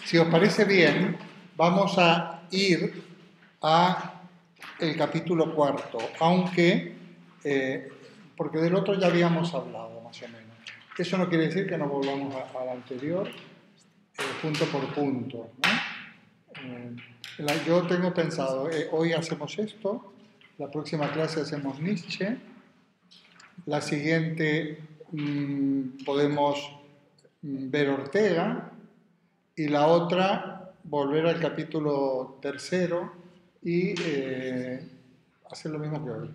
si os parece bien, vamos a ir a el capítulo 4, aunque, porque del otro ya habíamos hablado más o menos. Eso no quiere decir que no volvamos al anterior, punto por punto, ¿no? Yo tengo pensado, hoy hacemos esto, la próxima clase hacemos Nietzsche, la siguiente podemos ver Ortega y la otra volver al capítulo 3 y hacer lo mismo que hoy.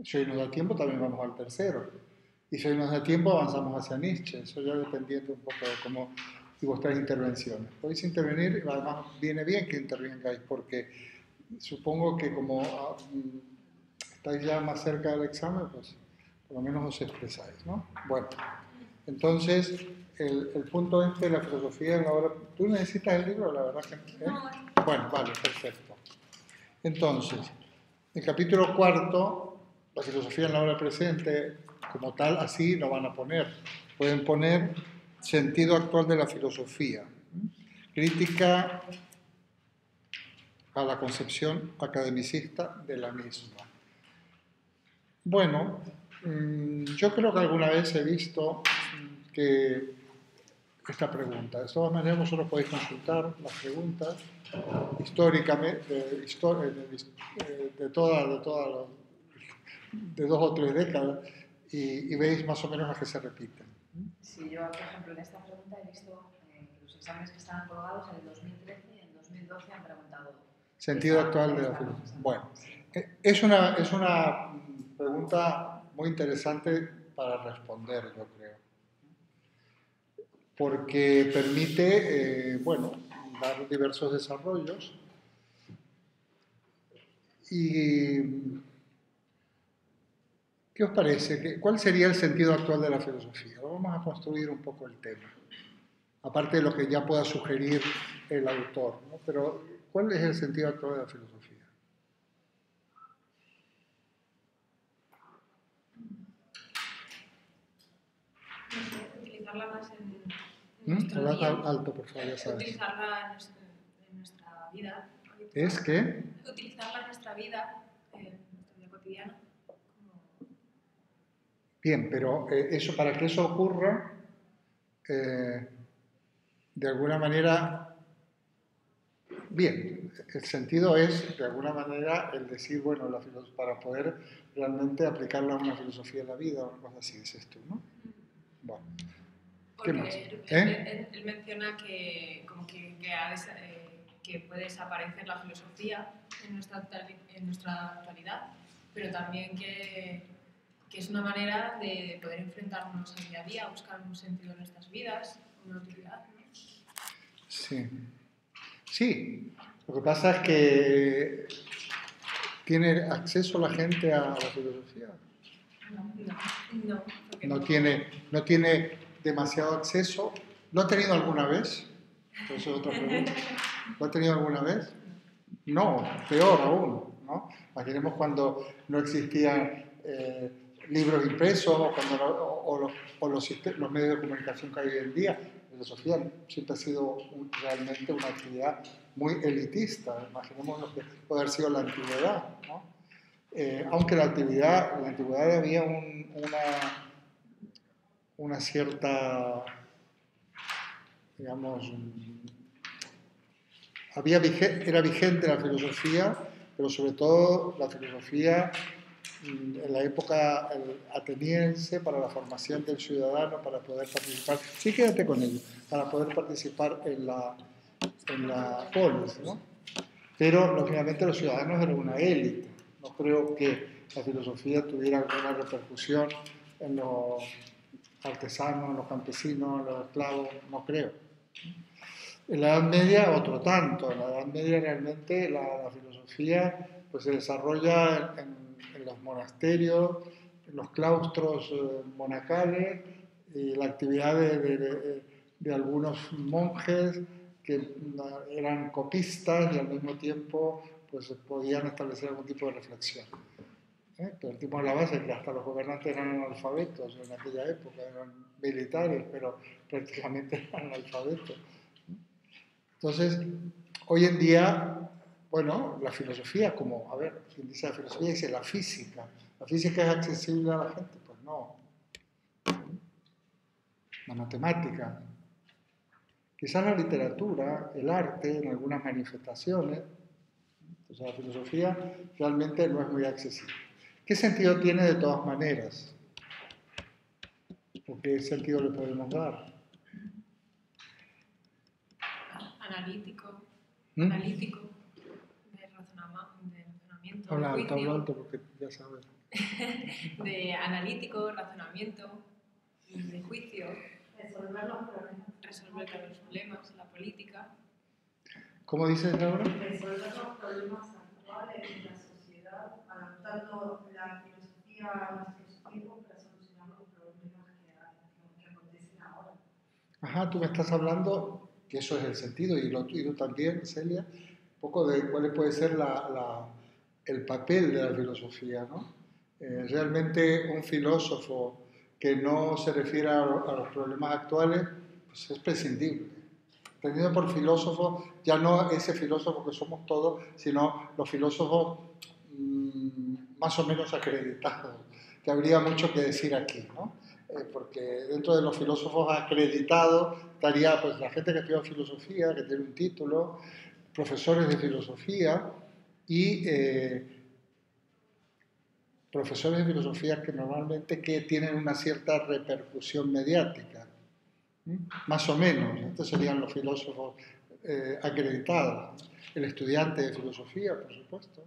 Si hoy nos da tiempo también vamos al 3 y si hoy nos da tiempo avanzamos hacia Nietzsche, eso ya dependiendo un poco de cómo y vuestras intervenciones. Podéis intervenir, además viene bien que intervengáis porque supongo que como estáis ya más cerca del examen, pues por lo menos os expresáis, ¿no? Bueno, entonces el punto este de la filosofía en la obra... ¿Tú necesitas el libro? La verdad que... Bueno, vale, perfecto. Entonces, el capítulo 4, la filosofía en la obra presente, como tal, así lo van a poner. Pueden poner sentido actual de la filosofía, crítica a la concepción academicista de la misma. Bueno, yo creo que alguna vez he visto que esta pregunta, de todas maneras vosotros podéis consultar las preguntas históricamente, de 2 o 3 décadas y veis más o menos las que se repiten. Sí, yo, por ejemplo, en esta pregunta he visto que los exámenes que estaban colgados en el 2013 y en 2012 han preguntado sentido actual de la filosofía. Bueno, es una pregunta muy interesante para responder, yo creo, porque permite, bueno, dar diversos desarrollos y ¿qué os parece? ¿Cuál sería el sentido actual de la filosofía? Vamos a construir un poco el tema, aparte de lo que ya pueda sugerir el autor, ¿no? Pero ¿cuál es el sentido actual de la filosofía? Utilizarla más en nuestro Habla día. alto, por favor, ya sabes. Utilizarla en nuestra vida. ¿Es qué? Utilizarla en nuestra vida cotidiana. Bien, pero eso, para que eso ocurra, de alguna manera, bien, el sentido es, de alguna manera, el decir, bueno, para poder realmente aplicarla a una filosofía de la vida o algo así, dices tú, ¿no? Bueno, ¿qué más? Él menciona que, como que puede desaparecer la filosofía en nuestra actualidad, pero también que es una manera de poder enfrentarnos al día a día, buscar un sentido en nuestras vidas, una utilidad, ¿no? Sí. Sí, lo que pasa es que ¿tiene acceso la gente a la filosofía? No. No tiene demasiado acceso. ¿Lo ha tenido alguna vez? Entonces otra pregunta. ¿Lo ha tenido alguna vez? No, peor aún, ¿no? Imaginemos cuando no existían libros impresos o los medios de comunicación que hay hoy en día. La filosofía siempre ha sido realmente una actividad muy elitista. Imaginemos lo que puede haber sido la antigüedad, ¿no? Aunque en la antigüedad había una cierta, digamos, era vigente la filosofía, pero sobre todo la filosofía en la época ateniense para la formación del ciudadano, para poder participar, sí, quédate con ello, para poder participar en la polis, ¿no? Pero, lógicamente, los ciudadanos eran una élite. No creo que la filosofía tuviera alguna repercusión en los artesanos, en los campesinos, en los esclavos, no creo. En la Edad Media, otro tanto. En la Edad Media, realmente, la filosofía pues, se desarrolla en los monasterios, en los claustros monacales, y la actividad de algunos monjes que eran copistas y al mismo tiempo pues, podían establecer algún tipo de reflexión. Pero el tipo de la base que hasta los gobernantes eran analfabetos en aquella época, eran militares, pero prácticamente eran analfabetos. Entonces, hoy en día, bueno, la filosofía, como, a ver, quien dice la filosofía, dice la física. ¿La física es accesible a la gente? Pues no. La matemática. Quizás la literatura, el arte, en algunas manifestaciones. Entonces, la filosofía realmente no es muy accesible. ¿Qué sentido tiene de todas maneras? ¿O qué sentido le podemos dar? Analítico, ¿Mm? analítico, de razonamiento, Habla de alto, juicio, habla alto, porque ya sabes. de analítico, razonamiento, de juicio, resolver los problemas, la política. ¿Cómo dices, Laura? Resolver los problemas actuales de la sociedad, adaptando la filosofía a nuestros tiempos para solucionar los problemas que acontecen ahora. Ajá, tú me estás hablando, que eso es el sentido, y lo tuyo también, Celia, un poco de cuál puede ser el papel de la filosofía, ¿no? Realmente un filósofo que no se refiere a los problemas actuales, pues es prescindible. Entendido por filósofo, ya no ese filósofo que somos todos, sino los filósofos más o menos acreditados, que habría mucho que decir aquí, ¿no? Porque dentro de los filósofos acreditados estaría pues, la gente que estudia filosofía, que tiene un título, profesores de filosofía y profesores de filosofía que normalmente que tienen una cierta repercusión mediática. Más o menos, estos serían los filósofos acreditados, el estudiante de filosofía, por supuesto,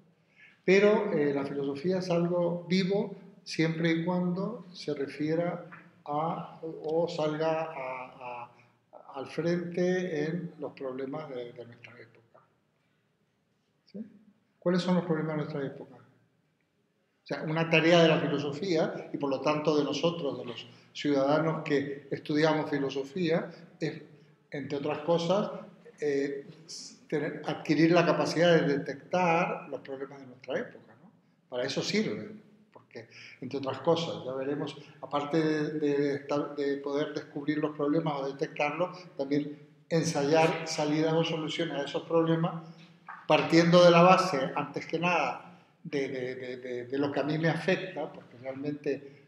pero la filosofía es algo vivo siempre y cuando se refiera a o salga al frente en los problemas de nuestra época. ¿Sí? ¿Cuáles son los problemas de nuestra época? O sea, una tarea de la filosofía y por lo tanto de nosotros, de los ciudadanos que estudiamos filosofía, es, entre otras cosas, adquirir la capacidad de detectar los problemas de nuestra época, ¿no? Para eso sirve, porque, entre otras cosas, ya veremos, aparte de poder descubrir los problemas o detectarlos, también ensayar salidas o soluciones a esos problemas, partiendo de la base, antes que nada, de lo que a mí me afecta, porque realmente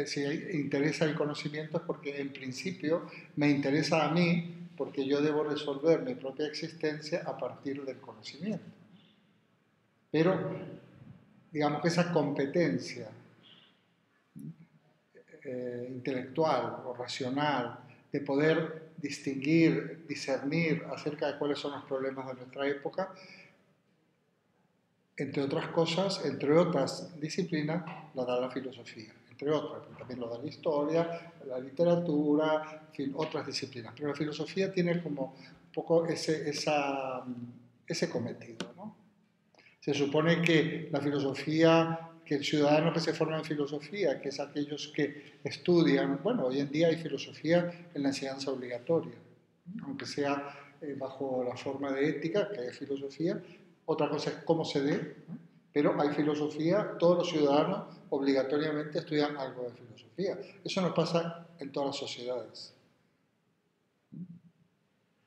si interesa el conocimiento es porque en principio me interesa a mí, porque yo debo resolver mi propia existencia a partir del conocimiento. Pero, digamos que esa competencia intelectual o racional de poder distinguir, discernir acerca de cuáles son los problemas de nuestra época, entre otras cosas, entre otras disciplinas, lo da la filosofía. Entre otras, también lo da la historia, la literatura, en fin, otras disciplinas. Pero la filosofía tiene como un poco ese cometido, ¿no? Se supone que la filosofía, que el ciudadano que se forma en filosofía, que es aquellos que estudian, bueno, hoy en día hay filosofía en la enseñanza obligatoria, aunque sea bajo la forma de ética, que es filosofía. Otra cosa es cómo se dé, ¿no? Pero hay filosofía, todos los ciudadanos obligatoriamente estudian algo de filosofía. Eso no pasa en todas las sociedades.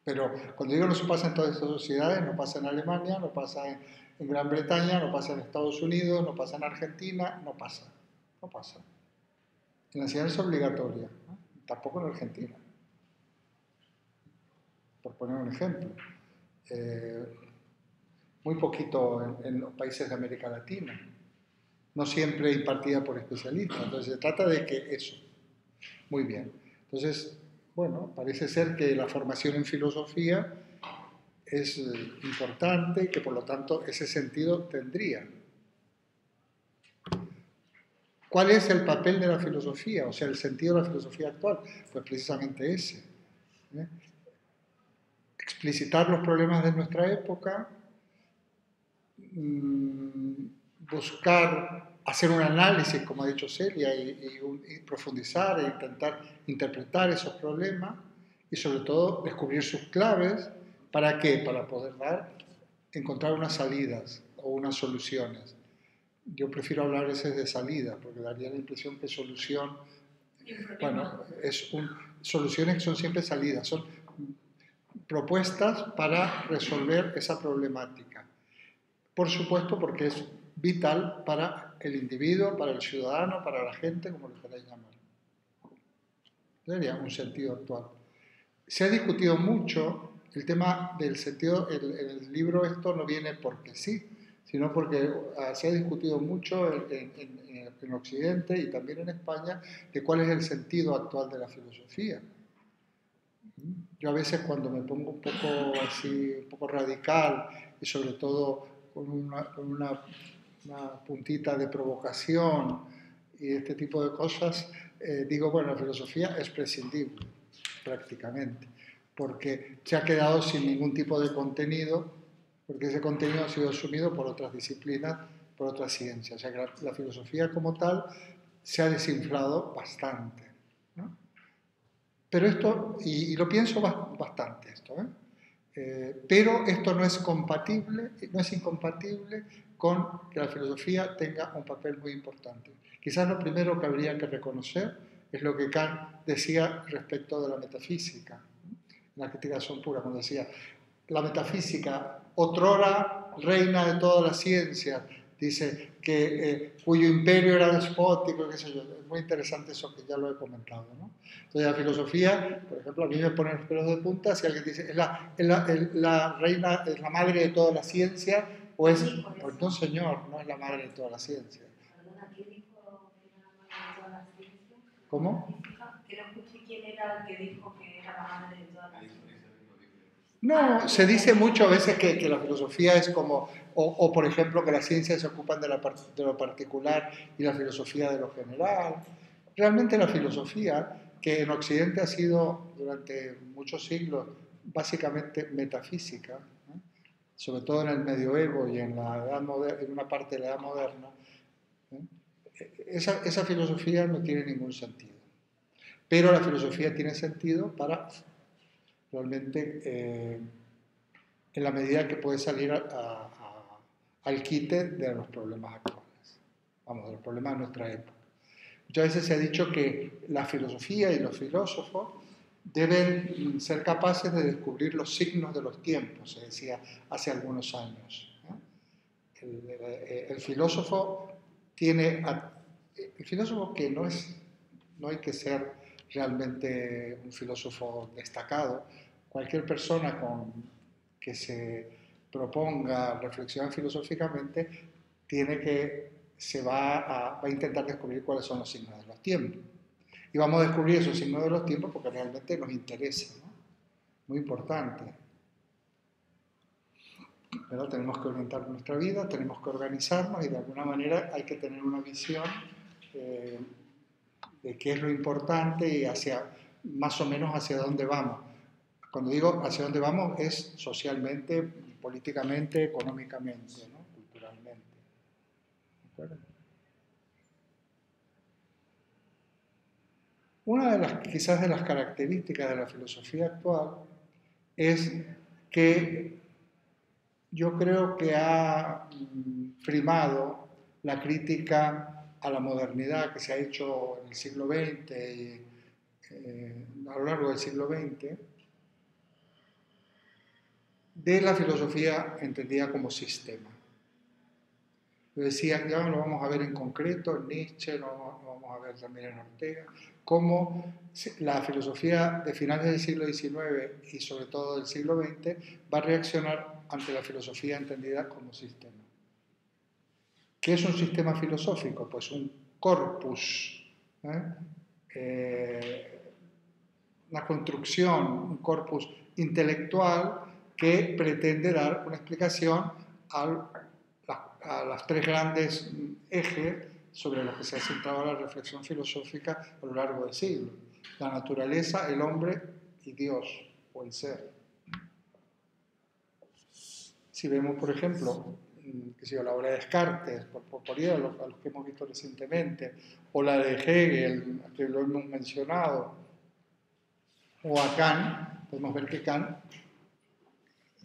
Pero cuando digo no se pasa en todas estas sociedades, no pasa en Alemania, no pasa en Gran Bretaña, no pasa en Estados Unidos, no pasa en Argentina, no pasa. No pasa. En la enseñanza obligatoria, ¿no? Tampoco en Argentina. Por poner un ejemplo. Muy poquito en los países de América Latina. No siempre impartida por especialistas. Entonces se trata de que eso. Muy bien. Entonces, bueno, parece ser que la formación en filosofía es importante y que por lo tanto ese sentido tendría. ¿Cuál es el papel de la filosofía? O sea, el sentido de la filosofía actual. Pues precisamente ese. Explicitar los problemas de nuestra época, buscar, hacer un análisis, como ha dicho Celia, y profundizar e intentar interpretar esos problemas y sobre todo descubrir sus claves. ¿Para qué? Para poder encontrar unas salidas o unas soluciones. Yo prefiero hablar de salida, porque daría la impresión que solución, bueno, soluciones son siempre salidas, son propuestas para resolver esa problemática. Por supuesto, porque es vital para el individuo, para el ciudadano, para la gente, como lo queráis llamar. Sería un sentido actual. Se ha discutido mucho el tema del sentido, el libro esto no viene porque sí, sino porque se ha discutido mucho en Occidente y también en España de cuál es el sentido actual de la filosofía. Yo a veces cuando me pongo un poco así, un poco radical y sobre todo con una puntita de provocación y este tipo de cosas, digo, bueno, la filosofía es prescindible prácticamente, porque se ha quedado sin ningún tipo de contenido, porque ese contenido ha sido asumido por otras disciplinas, por otras ciencias. O sea que la filosofía como tal se ha desinflado bastante, ¿no? Pero esto, y lo pienso bastante esto, pero esto no es compatible, no es incompatible con que la filosofía tenga un papel muy importante. Quizás lo primero que habría que reconocer es lo que Kant decía respecto de la metafísica, en la crítica pura, cuando decía, la metafísica, otrora reina de todas las ciencias, dice que cuyo imperio era despótico, qué sé yo. Es muy interesante eso, que ya lo he comentado, ¿no? Entonces la filosofía, por ejemplo, a mí me ponen los pelos de punta si alguien dice, la reina, es la madre de toda la ciencia, o es, pues no señor, no es la madre de toda la ciencia. ¿Cómo? Que no escuché quién era el que dijo que era la madre de todas las ciencias. No, se dice mucho a veces que la filosofía es como, o por ejemplo que las ciencias se ocupan de lo particular y la filosofía de lo general. Realmente la filosofía, que en Occidente ha sido durante muchos siglos básicamente metafísica, ¿no? Sobre todo en el medioevo y en una parte de la edad moderna, esa filosofía no tiene ningún sentido. Pero la filosofía tiene sentido para realmente en la medida que puede salir al quite de los problemas actuales, vamos, de los problemas de nuestra época. Muchas veces se ha dicho que la filosofía y los filósofos deben ser capaces de descubrir los signos de los tiempos, se decía hace algunos años, ¿no? El filósofo que no hay que ser realmente un filósofo destacado. Cualquier persona que se proponga reflexionar filosóficamente va a intentar descubrir cuáles son los signos de los tiempos. Y vamos a descubrir esos signos de los tiempos porque realmente nos interesa, ¿no? Muy importante. Pero tenemos que orientar nuestra vida, tenemos que organizarnos y de alguna manera hay que tener una visión de qué es lo importante y más o menos hacia dónde vamos. Cuando digo hacia dónde vamos es socialmente, políticamente, económicamente, ¿no? Culturalmente. ¿De acuerdo? Quizás de las características de la filosofía actual es que yo creo que ha primado la crítica a la modernidad que se ha hecho en el siglo XX y a lo largo del siglo XX, de la filosofía entendida como sistema. Lo decía, ya lo vamos a ver en concreto en Nietzsche, lo vamos a ver también en Ortega, cómo la filosofía de finales del siglo XIX y sobre todo del siglo XX va a reaccionar ante la filosofía entendida como sistema. ¿Qué es un sistema filosófico? Pues un corpus, una construcción, un corpus intelectual que pretende dar una explicación a los tres grandes ejes sobre los que se ha centrado la reflexión filosófica a lo largo del siglo: la naturaleza, el hombre y Dios, o el ser. Si vemos, por ejemplo, la obra de Descartes, por ir a los que hemos visto recientemente, o la de Hegel, que lo hemos mencionado, o a Kant, podemos ver que Kant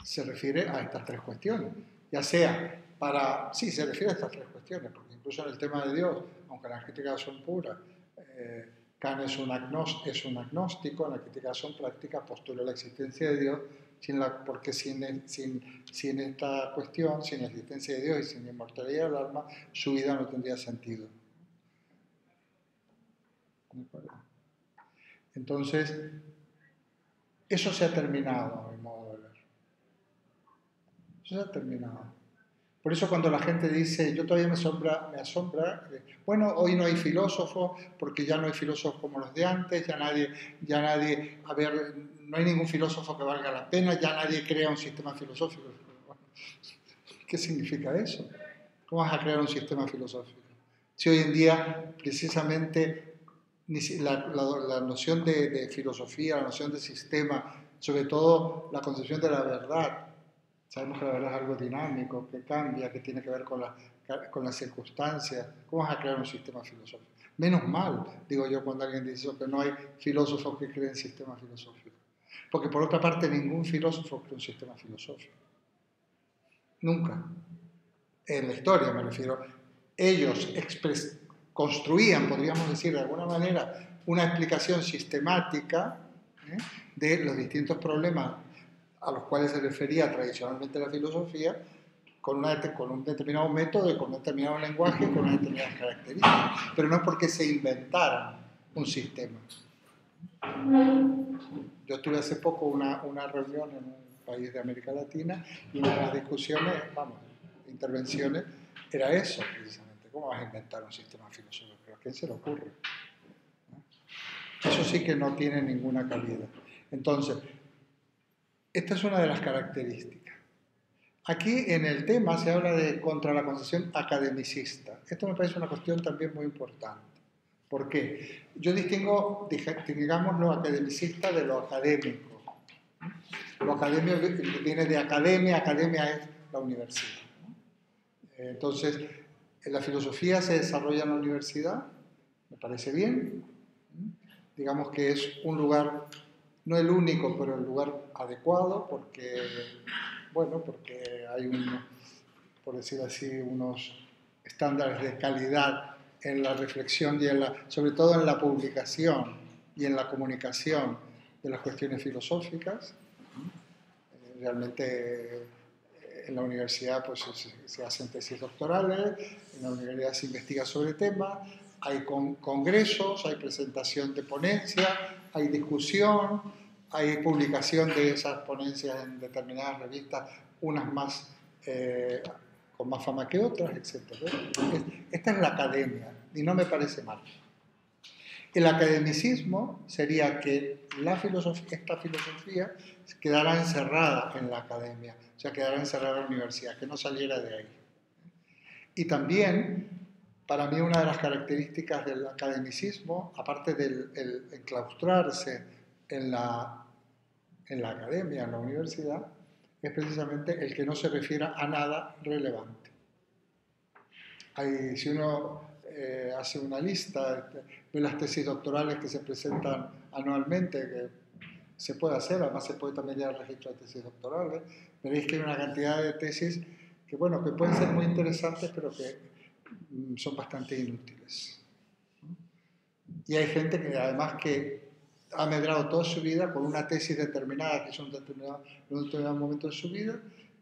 se refiere a estas tres cuestiones, ya sea sí, se refiere a estas tres cuestiones, porque incluso en el tema de Dios, aunque las críticas son puras, Kant es un agnóstico, en la criticación práctica postula la existencia de Dios, porque sin esta cuestión, sin la existencia de Dios y sin la inmortalidad del alma, su vida no tendría sentido. Entonces, eso se ha terminado, a mi modo de ver. Eso se ha terminado. Por eso cuando la gente dice, yo todavía me asombra, bueno, hoy no hay filósofos, porque ya no hay filósofos como los de antes, ya nadie, a ver, no hay ningún filósofo que valga la pena, ya nadie crea un sistema filosófico. ¿Qué significa eso? ¿Cómo vas a crear un sistema filosófico? Si hoy en día, precisamente, la noción de filosofía, la noción de sistema, sobre todo la concepción de la verdad, sabemos que la verdad es algo dinámico, que cambia, que tiene que ver con las circunstancias. ¿Cómo vas a crear un sistema filosófico? Menos mal, digo yo, cuando alguien dice que no hay filósofos que creen sistemas filosóficos. Porque por otra parte, ningún filósofo crea un sistema filosófico. Nunca. En la historia me refiero. Ellos construían, podríamos decir de alguna manera, una explicación sistemática de los distintos problemas a los cuales se refería tradicionalmente la filosofía, con un determinado método y con un determinado lenguaje y con unas determinadas características. Pero no es porque se inventaran un sistema. Yo tuve hace poco una reunión en un país de América Latina y una de las discusiones, intervenciones, era eso precisamente. ¿Cómo vas a inventar un sistema filosófico? ¿A quién se le ocurre? Eso sí que no tiene ninguna cabida. Entonces, esta es una de las características. Aquí en el tema se habla de contra la concepción academicista. Esto me parece una cuestión también muy importante. ¿Por qué? Yo distingo, digamos, lo academicista de lo académico. Lo académico viene de academia es la universidad. Entonces, la filosofía se desarrolla en la universidad, me parece bien. Digamos que es un lugar, no el único, pero el lugar adecuado, porque hay por decir así, unos estándares de calidad en la reflexión y sobre todo en la publicación y en la comunicación de las cuestiones filosóficas. Realmente en la universidad pues, se hacen tesis doctorales, en la universidad se investiga sobre temas, hay congresos, hay presentación de ponencias, hay discusión, hay publicación de esas ponencias en determinadas revistas, unas más con más fama que otras, etc. Esta es la academia y no me parece mal. El academicismo sería que esta filosofía quedara encerrada en la academia, o sea, quedara encerrada en la universidad, que no saliera de ahí. Y también, para mí, una de las características del academicismo, aparte del enclaustrarse en la academia, en la universidad, es precisamente el que no se refiera a nada relevante. Si uno hace una lista, ve las tesis doctorales que se presentan anualmente, que se puede hacer, además se puede también llevar al registro de tesis doctorales, veréis que hay una cantidad de tesis que pueden ser muy interesantes, pero que son bastante inútiles. Y hay gente que además que ha medrado toda su vida con una tesis determinada que hizo en un determinado momento de su vida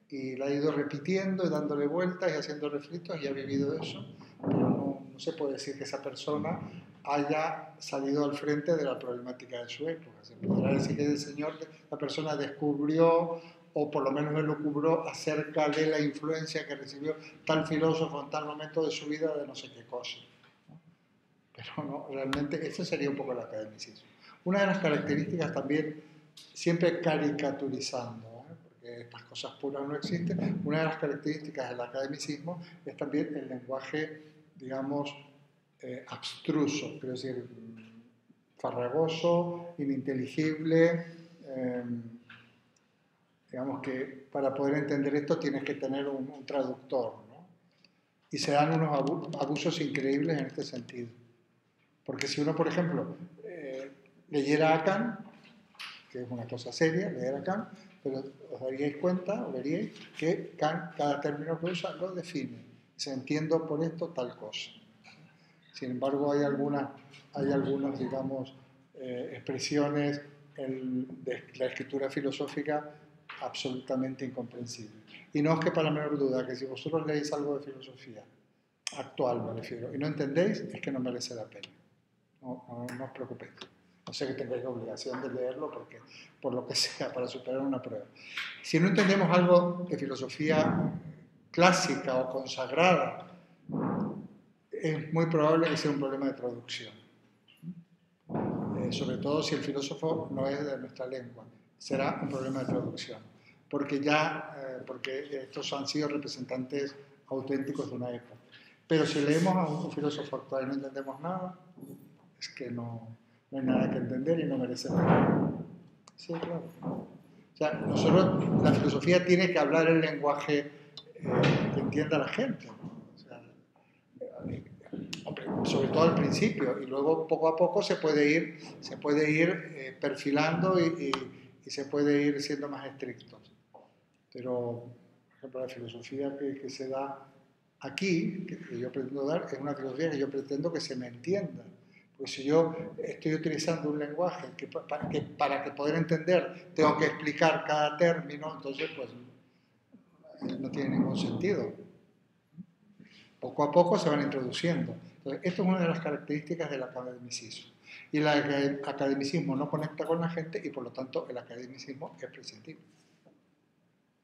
y la ha ido repitiendo y dándole vueltas y haciendo refritos y ha vivido eso, pero no se puede decir que esa persona haya salido al frente de la problemática de su época. Se podrá decir que la persona descubrió o por lo menos elucubró acerca de la influencia que recibió tal filósofo en tal momento de su vida de no sé qué cosa. Pero no, realmente ese sería un poco el academicismo. Una de las características también, siempre caricaturizando, porque estas cosas puras no existen, una de las características del academicismo es también el lenguaje, digamos, abstruso, quiero decir, farragoso, ininteligible. Digamos que para poder entender esto tienes que tener un traductor, ¿no? Y se dan unos abusos increíbles en este sentido. Porque si uno, por ejemplo, leyera a Kant, que es una cosa seria, leer a Kant, pero os daríais cuenta, o veríais, que Kant, cada término que usa, lo define. Se entiendo por esto tal cosa. Sin embargo, hay algunas digamos, expresiones de la escritura filosófica absolutamente incomprensibles. Y no os quepa la menor duda que si vosotros leéis algo de filosofía actual, me refiero, y no entendéis, es que no merece la pena. No os preocupéis. No sé que tengáis la obligación de leerlo porque, por lo que sea, para superar una prueba. Si no entendemos algo de filosofía clásica o consagrada, es muy probable que sea un problema de traducción. Sobre todo si el filósofo no es de nuestra lengua, será un problema de traducción. Porque estos han sido representantes auténticos de una época. Pero si leemos a un filósofo actual y no entendemos nada, es que no hay nada que entender y no merece la pena. Sí, claro. O sea, la filosofía tiene que hablar el lenguaje que entienda la gente, ¿no? O sea, sobre todo al principio, y luego poco a poco se puede ir perfilando y se puede ir siendo más estrictos. Pero, por ejemplo, la filosofía que se da aquí, que yo pretendo dar, es una filosofía que yo pretendo que se me entienda. Porque si yo estoy utilizando un lenguaje para que poder entender tengo que explicar cada término, entonces pues no tiene ningún sentido. Poco a poco se van introduciendo. Entonces, esto es una de las características del academicismo. Y el academicismo no conecta con la gente y por lo tanto el academicismo es prescindible.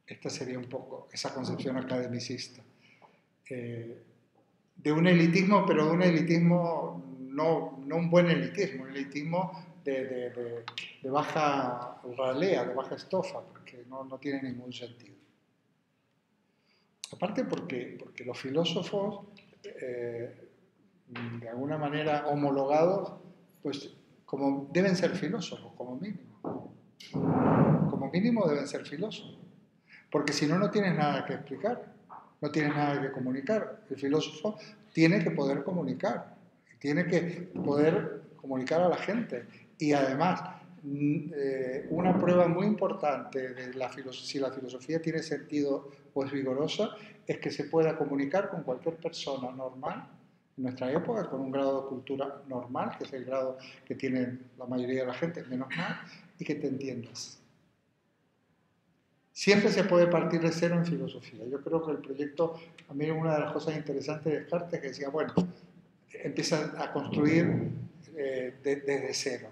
Esta sería un poco esa concepción academicista. De un elitismo, pero de un elitismo no un buen elitismo, un elitismo de baja ralea, de baja estofa, porque no tiene ningún sentido. Aparte porque los filósofos, de alguna manera homologados, pues como deben ser filósofos, como mínimo. Como mínimo deben ser filósofos. Porque si no, no tienes nada que explicar, no tienes nada que comunicar. El filósofo tiene que poder comunicar, tiene que poder comunicar a la gente. Y además, una prueba muy importante de si la filosofía tiene sentido o es vigorosa, es que se pueda comunicar con cualquier persona normal, en nuestra época, con un grado de cultura normal, que es el grado que tiene la mayoría de la gente, menos mal, y que te entiendas. Siempre se puede partir de cero en filosofía. Yo creo que el proyecto, a mí una de las cosas interesantes de Descartes es que decía, bueno, empieza a construir desde cero.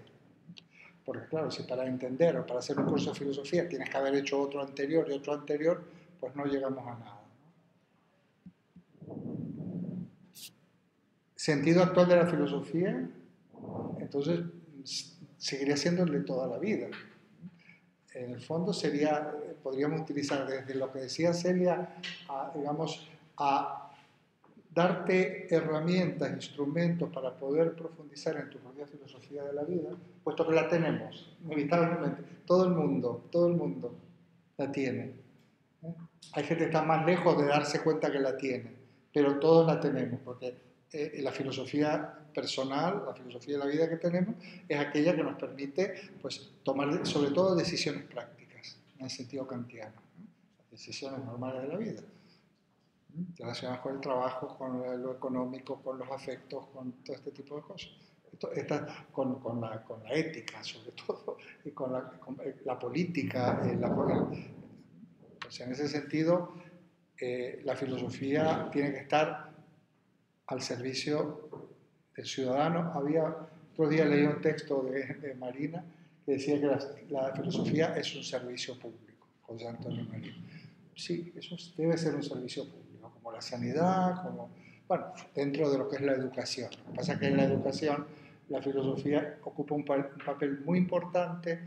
Porque claro, si para entender o para hacer un curso de filosofía tienes que haber hecho otro anterior y otro anterior, pues no llegamos a nada. Sentido actual de la filosofía, entonces seguiría siendo el de toda la vida. En el fondo podríamos utilizar desde lo que decía Celia, a darte herramientas, instrumentos para poder profundizar en tu propia filosofía de la vida, puesto que la tenemos, inevitablemente. Todo el mundo la tiene. Hay gente que está más lejos de darse cuenta que la tiene, pero todos la tenemos, porque la filosofía personal, la filosofía de la vida que tenemos, es aquella que nos permite pues, tomar sobre todo decisiones prácticas, en el sentido kantiano, ¿no? Decisiones normales de la vida, relacionadas con el trabajo, con lo económico, con los afectos, con todo este tipo de cosas. Con la ética, sobre todo, y con la política. O sea, en ese sentido, la filosofía tiene que estar al servicio del ciudadano. Otro día leí un texto de Marina que decía que la filosofía es un servicio público, José Antonio Marina. Sí, eso debe ser un servicio público, como la sanidad, dentro de lo que es la educación. Lo que pasa es que en la educación la filosofía ocupa un papel muy importante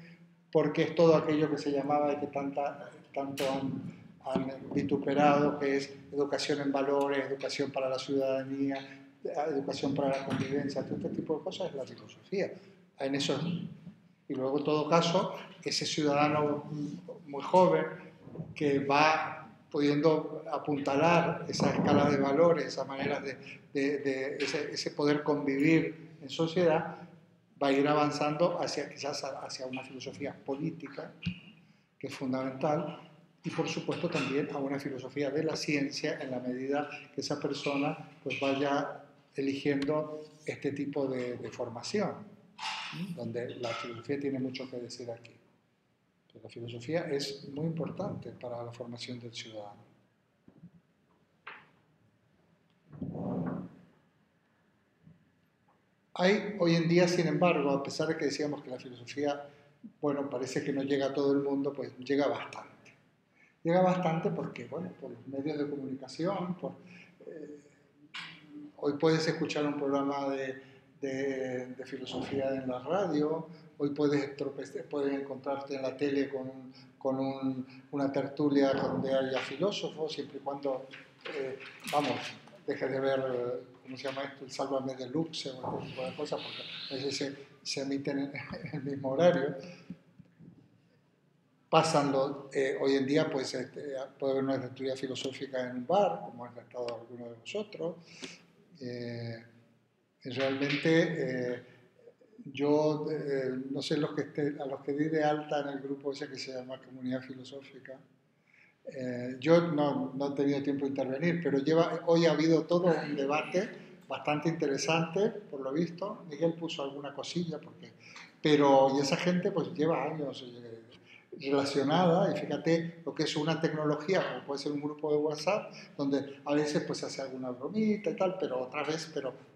porque es todo aquello que se llamaba y que tanto han vituperado, que es educación en valores, educación para la ciudadanía, educación para la convivencia, todo este tipo de cosas es la filosofía. En eso, y luego, en todo caso, ese ciudadano muy joven que va pudiendo apuntalar esa escala de valores, esas maneras ese poder convivir en sociedad, va a ir avanzando quizás hacia una filosofía política, que es fundamental, y por supuesto también a una filosofía de la ciencia en la medida que esa persona pues vaya eligiendo este tipo de formación, donde la filosofía tiene mucho que decir aquí. Pero la filosofía es muy importante para la formación del ciudadano. Hay hoy en día, sin embargo, a pesar de que decíamos que la filosofía, bueno, parece que no llega a todo el mundo, pues llega bastante. Llega bastante porque, bueno, por los medios de comunicación, hoy puedes escuchar un programa de filosofía en la radio, hoy puedes encontrarte en la tele con una tertulia donde haya filósofos, siempre y cuando, vamos, dejes de ver, ¿cómo se llama esto? El Sálvame Deluxe o este tipo de cosas, porque a veces se emiten en el mismo horario. Hoy en día pues, puede haber una tertulia filosófica en un bar, como ha estado alguno de vosotros. Realmente yo no sé a los que di de alta en el grupo ese que se llama Comunidad Filosófica. Yo no he tenido tiempo de intervenir, pero hoy ha habido todo un debate bastante interesante, por lo visto. Miguel puso alguna cosilla, y esa gente pues lleva años relacionada, y fíjate lo que es una tecnología, como puede ser un grupo de WhatsApp, donde a veces pues se hace alguna bromita y tal, pero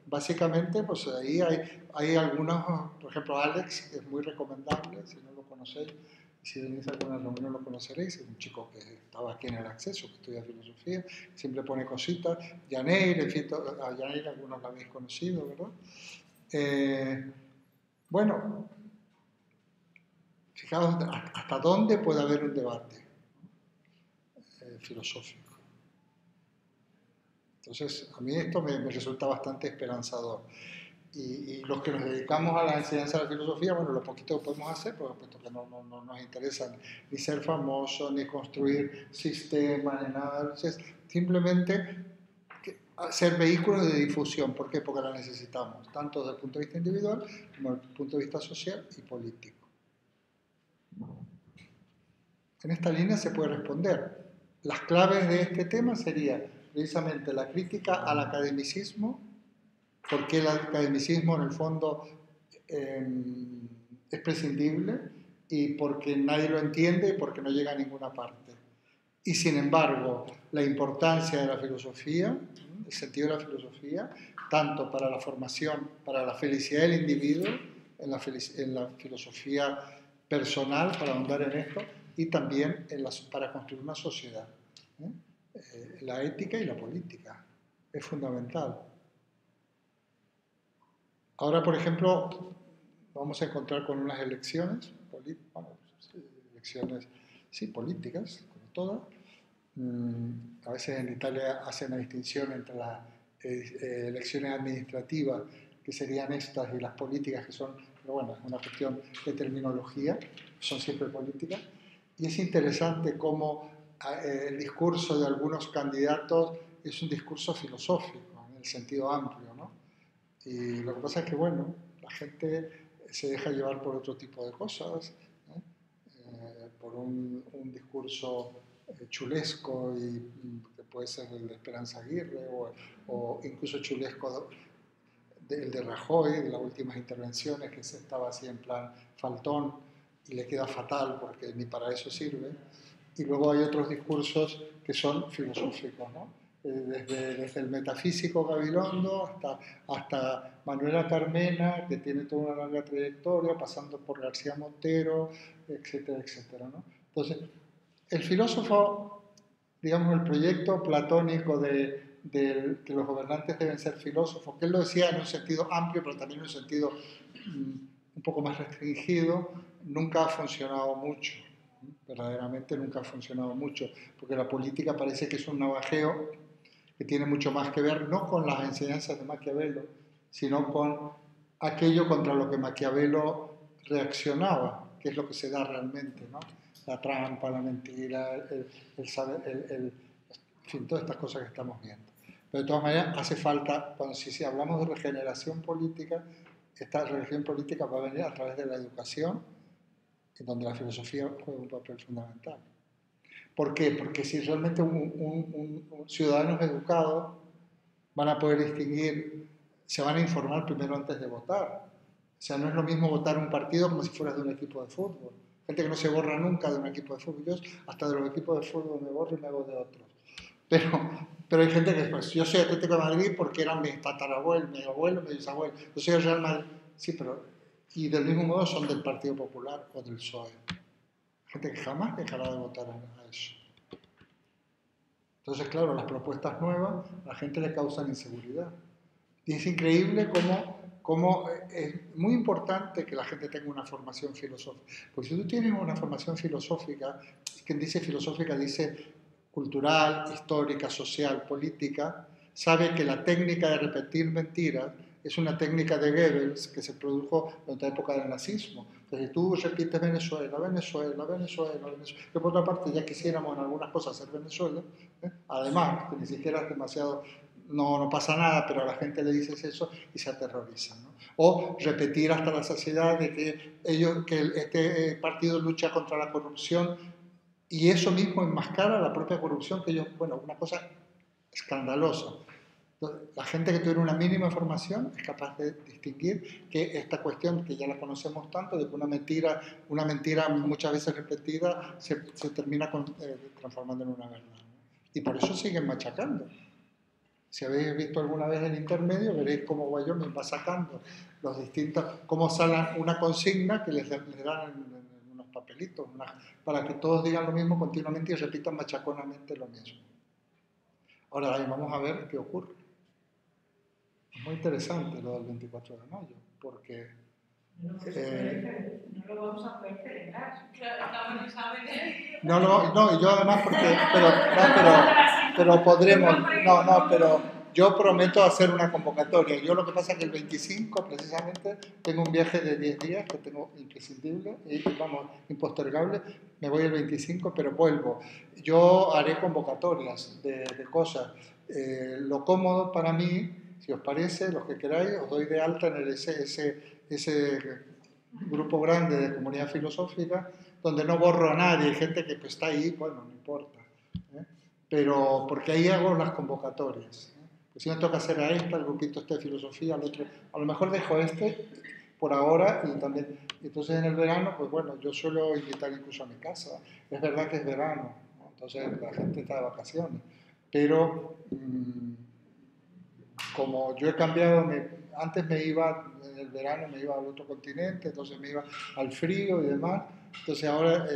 básicamente pues ahí hay algunos, por ejemplo Alex, que es muy recomendable, si no lo conocéis, si venís a alguna reunión lo conoceréis, es un chico que estaba aquí en el Acceso, que estudia filosofía, siempre pone cositas, Yaneir, en fin, a Yaneir algunos la habéis conocido, ¿verdad? Bueno, fijaos hasta dónde puede haber un debate filosófico. Entonces, a mí esto me resulta bastante esperanzador. Y los que nos dedicamos a la enseñanza de la filosofía, bueno, lo poquito que podemos hacer, por supuesto que no nos interesa ni ser famosos, ni construir sistemas, ni nada. Entonces, simplemente ser vehículos de difusión. ¿Por qué? Porque la necesitamos, tanto desde el punto de vista individual como desde el punto de vista social y político. En esta línea se puede responder. Las claves de este tema serían precisamente la crítica al academicismo, porque el academicismo en el fondo es prescindible y porque nadie lo entiende y porque no llega a ninguna parte. Y sin embargo, la importancia de la filosofía, el sentido de la filosofía, tanto para la formación, para la felicidad del individuo, en la filosofía personal, para ahondar en esto, y también para construir una sociedad. La ética y la política es fundamental. Ahora, por ejemplo, vamos a encontrar con unas elecciones, políticas, como todas. A veces en Italia hacen la distinción entre las elecciones administrativas, que serían estas, y las políticas, que son, pero bueno, es una cuestión de terminología, son siempre políticas. Y es interesante cómo el discurso de algunos candidatos es un discurso filosófico, en el sentido amplio, ¿no? Y lo que pasa es que, bueno, la gente se deja llevar por otro tipo de cosas, por un discurso chulesco, que puede ser el de Esperanza Aguirre, o incluso chulesco el de Rajoy, de las últimas intervenciones, que se estaba así en plan faltón, y le queda fatal porque ni para eso sirve. Y luego hay otros discursos que son filosóficos, ¿no? Desde el metafísico Gabilondo hasta Manuela Carmena, que tiene toda una larga trayectoria, pasando por García Montero, etcétera, etcétera, ¿no? Entonces, el filósofo, digamos, el proyecto platónico de que los gobernantes deben ser filósofos, que él lo decía en un sentido amplio, pero también en un sentido un poco más restringido, nunca ha funcionado mucho. Verdaderamente nunca ha funcionado mucho, porque la política parece que es un navajeo que tiene mucho más que ver no con las enseñanzas de Maquiavelo, sino con aquello contra lo que Maquiavelo reaccionaba, que es lo que se da realmente, ¿no? La trampa, la mentira, en fin, todas estas cosas que estamos viendo. Pero de todas maneras hace falta, si hablamos de regeneración política, esta regeneración política va a venir a través de la educación, en donde la filosofía juega un papel fundamental. ¿Por qué? Porque si realmente un ciudadanos educados van a poder distinguir se van a informar primero antes de votar. O sea, no es lo mismo votar un partido como si fueras de un equipo de fútbol. Gente que no se borra nunca de un equipo de fútbol. Yo hasta de los equipos de fútbol me borro y me hago de otros. Pero hay gente que, pues, yo soy Atlético de Madrid porque eran mis tatarabuelos, mi abuelo, mi bisabuelo. Yo soy el Real Madrid. Sí, pero... Y del mismo modo son del Partido Popular o del PSOE. Gente que jamás dejará de votar a eso. Entonces, claro, las propuestas nuevas a la gente le causan inseguridad. Y es increíble cómo es muy importante que la gente tenga una formación filosófica. Porque si tú tienes una formación filosófica, quien dice filosófica dice cultural, histórica, social, política, sabe que la técnica de repetir mentiras es una técnica de Goebbels que se produjo en la época del nazismo. Entonces tú repites Venezuela, Venezuela, Venezuela, Venezuela, que por otra parte ya quisiéramos en algunas cosas ser Venezuela, además, que ni siquiera es demasiado, no pasa nada, pero a la gente le dices eso y se aterrorizan, ¿no? O repetir hasta la saciedad de que este partido lucha contra la corrupción y eso mismo enmascara la propia corrupción que ellos, bueno, una cosa escandalosa. Entonces, la gente que tiene una mínima formación es capaz de distinguir que esta cuestión, que ya la conocemos tanto, de que una mentira muchas veces repetida se termina transformando en una verdad, ¿no? Y por eso siguen machacando. Si habéis visto alguna vez el intermedio, veréis cómo Wyoming va sacando los distintos, cómo sale una consigna que les dan en unos papelitos, para que todos digan lo mismo continuamente y repitan machaconamente lo mismo. Ahora vamos a ver qué ocurre. Es muy interesante lo del 24 de mayo, porque... no lo vamos a poder celebrar. Claro, estamos en exámenes. No, y yo además pero podremos, pero yo prometo hacer una convocatoria. Yo lo que pasa es que el 25 precisamente tengo un viaje de 10 días que tengo imprescindible, impostergable. Me voy el 25, pero vuelvo. Yo haré convocatorias de cosas. Lo cómodo para mí, si os parece, los que queráis, os doy de alta en ese grupo grande de comunidad filosófica, donde no borro a nadie, hay gente que pues, está ahí, bueno, no importa. Pero porque ahí hago las convocatorias. Pues si me toca hacer a esta, el grupito este de filosofía, al otro, a lo mejor dejo este por ahora y también. Entonces en el verano, pues bueno, yo suelo invitar incluso a mi casa. Es verdad que es verano, ¿no? Entonces la gente está de vacaciones. Pero como yo he cambiado, antes me iba, en el verano me iba al otro continente, entonces me iba al frío y demás. Entonces ahora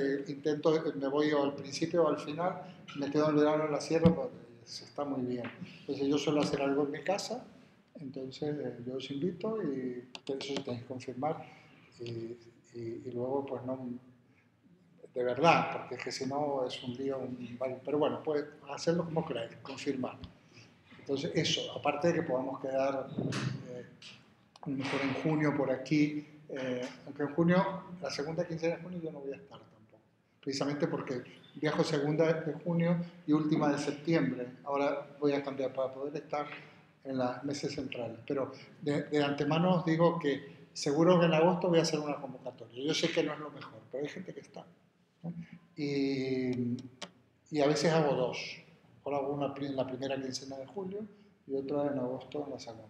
me voy al principio o al final, me quedo en el verano en la sierra, pues está muy bien. Entonces yo suelo hacer algo en mi casa, entonces yo os invito y eso tenéis que confirmar. Y luego pues no, de verdad, porque es que si no es un lío, pero bueno, pues hacerlo como queráis, confirmar. Entonces eso, aparte de que podamos quedar a lo mejor en junio por aquí, aunque en junio, la segunda quincena de junio yo no voy a estar tampoco, precisamente porque viajo segunda de junio y última de septiembre, ahora voy a cambiar para poder estar en los meses centrales, pero de antemano os digo que seguro que en agosto voy a hacer una convocatoria, yo sé que no es lo mejor, pero hay gente que está, ¿no? Y a veces hago dos, ahora hago una en la primera quincena de julio y otra en agosto en la segunda.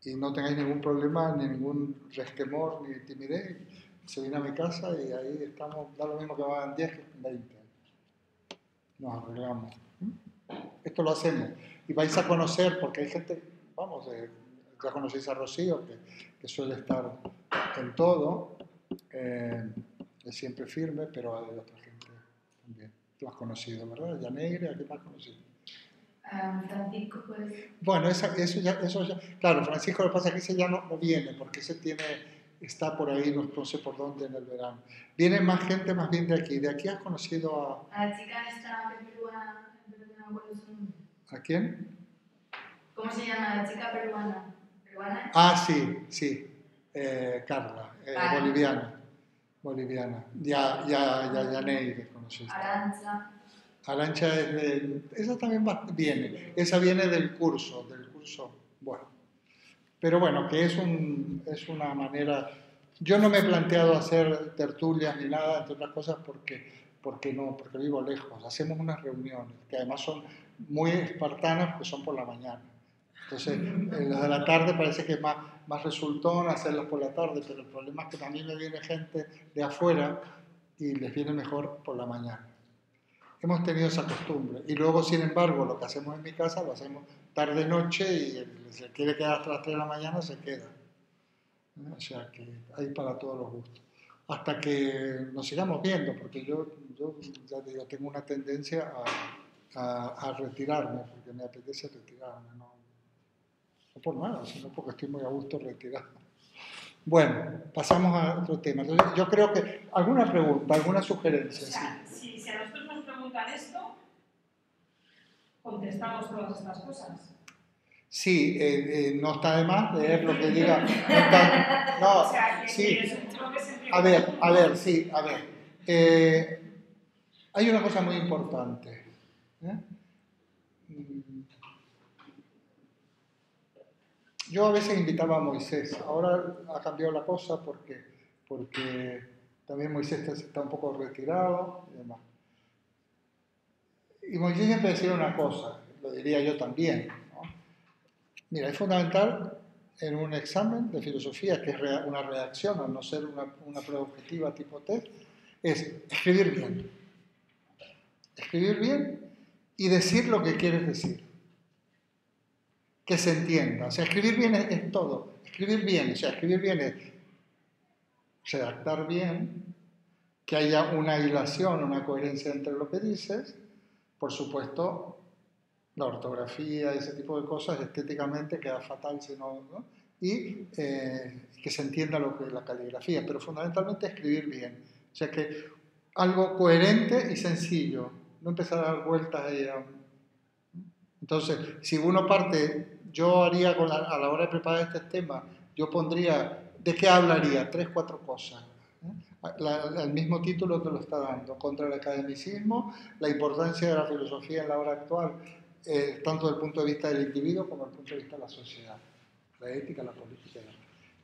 Y no tengáis ningún problema, ni ningún resquemor, ni timidez, se viene a mi casa y ahí estamos, da lo mismo que vayan 10 que 20. Nos arreglamos. Esto lo hacemos. Y vais a conocer, porque hay gente, vamos, ya conocéis a Rocío, que suele estar en todo, es siempre firme, pero hay otra gente también. Tú has conocido, ¿verdad? Yaneire, ¿a qué más has conocido? Francisco, pues. Bueno, eso ya, claro, Francisco, lo que pasa es que ese ya no viene, porque ese está por ahí, no sé por dónde en el verano. Viene más gente más bien de aquí. ¿De aquí has conocido A la chica esta peruana, no me acuerdo su nombre. a quién? ¿Cómo se llama la chica peruana? ¿Peruana? Ah, sí, Carla, boliviana. Ya Neire conociste. Arantxa esa también viene, esa viene del curso, bueno. Pero bueno, que es una manera, yo no me he planteado hacer tertulias ni nada, entre otras cosas, porque vivo lejos. Hacemos unas reuniones, que además son muy espartanas, porque son por la mañana. Entonces, los de la tarde parece que es más resultón hacerlos por la tarde, pero el problema es que también me viene gente de afuera y les viene mejor por la mañana. Hemos tenido esa costumbre. Y luego, sin embargo, lo que hacemos en mi casa lo hacemos tarde-noche y el que quiere quedar hasta las 3 de la mañana se queda. O sea que hay para todos los gustos. Hasta que nos sigamos viendo, porque yo ya digo, tengo una tendencia a retirarme, porque me apetece retirarme, no por nada, sino porque estoy muy a gusto retirado. Bueno, pasamos a otro tema. Entonces, yo creo que alguna pregunta, alguna sugerencia. O sea, si a nosotros nos preguntan esto, contestamos todas estas cosas. Sí, no está de más leer lo que diga. O sea, que sí. creo que se A ver, sí, a ver. Hay una cosa muy importante. Yo a veces invitaba a Moisés. Ahora ha cambiado la cosa porque también Moisés está un poco retirado y demás. Y Moisés siempre decía una cosa, lo diría yo también, ¿no? Mira, es fundamental en un examen de filosofía, que es una redacción, al no ser una prueba objetiva tipo test, es escribir bien. Escribir bien y decir lo que quieres decir. Que se entienda. O sea, escribir bien es todo. Escribir bien, o sea, escribir bien es redactar bien, que haya una hilación, una coherencia entre lo que dices. Por supuesto, la ortografía, ese tipo de cosas, estéticamente queda fatal si no, ¿no? Y que se entienda lo que es la caligrafía, pero fundamentalmente escribir bien. O sea que algo coherente y sencillo, no empezar a dar vueltas ahí. Entonces, si uno parte, yo haría a la hora de preparar este tema, yo pondría, ¿de qué hablaría? 3, 4 cosas. El mismo título te lo está dando, contra el academicismo, la importancia de la filosofía en la hora actual, tanto desde el punto de vista del individuo como desde el punto de vista de la sociedad, la ética, la política.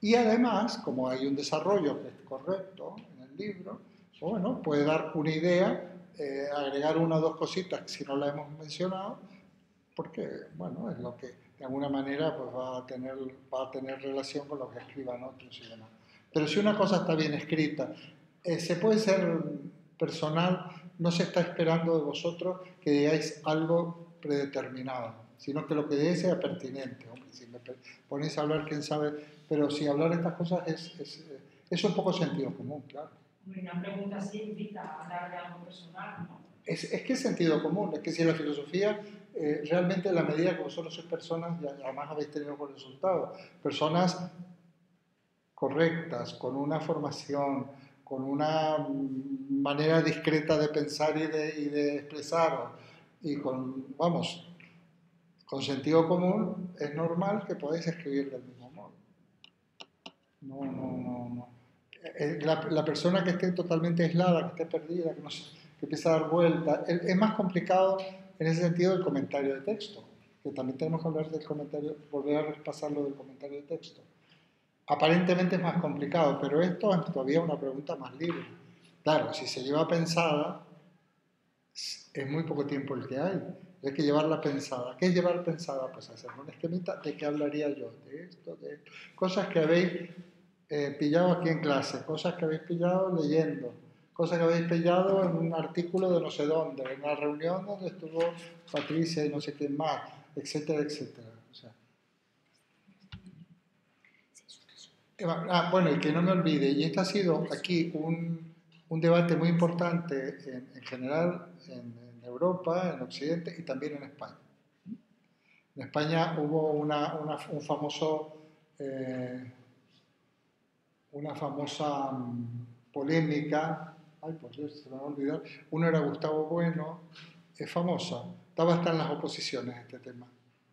Y además, como hay un desarrollo que es correcto en el libro, bueno, puede dar una idea, agregar 1 o 2 cositas si no la hemos mencionado, porque, bueno, es lo que de alguna manera pues, va a tener relación con lo que escriban otros y demás. Pero si una cosa está bien escrita, se puede ser personal, no se está esperando de vosotros que digáis algo predeterminado, sino que lo que digáis sea pertinente. Hombre, si me ponéis a hablar, quién sabe, pero si hablar estas cosas es un poco sentido común, claro. Una pregunta así invita a hablar de algo personal, ¿no? Es que es sentido común, es que si la filosofía, realmente en la medida que vosotros sois personas, y además habéis tenido buen resultado, personas correctas, con una formación, con una manera discreta de pensar y de expresaros, y con sentido común, es normal que podáis escribir del mismo modo. No. La persona que esté totalmente aislada, que esté perdida, que empieza a dar vueltas, es más complicado en ese sentido el comentario de texto, que también tenemos que hablar del comentario, volver a repasarlo del comentario de texto. Aparentemente es más complicado, pero esto es todavía una pregunta más libre. Claro, si se lleva pensada, es muy poco tiempo el que hay. Hay que llevarla pensada. ¿Qué es llevar pensada? Pues hacer un esquemita de qué hablaría yo, de esto, de cosas que habéis pillado aquí en clase, cosas que habéis pillado leyendo, cosas que habéis pillado en un artículo de no sé dónde, en una reunión donde estuvo Patricia y no sé quién más, etcétera, etcétera. O sea, bueno, y que no me olvide, y este ha sido aquí un debate muy importante en general en Europa, en Occidente y también en España. En España hubo una famosa polémica, ay por Dios, se me va a olvidar, uno era Gustavo Bueno, es famosa, estaba hasta en las oposiciones este tema,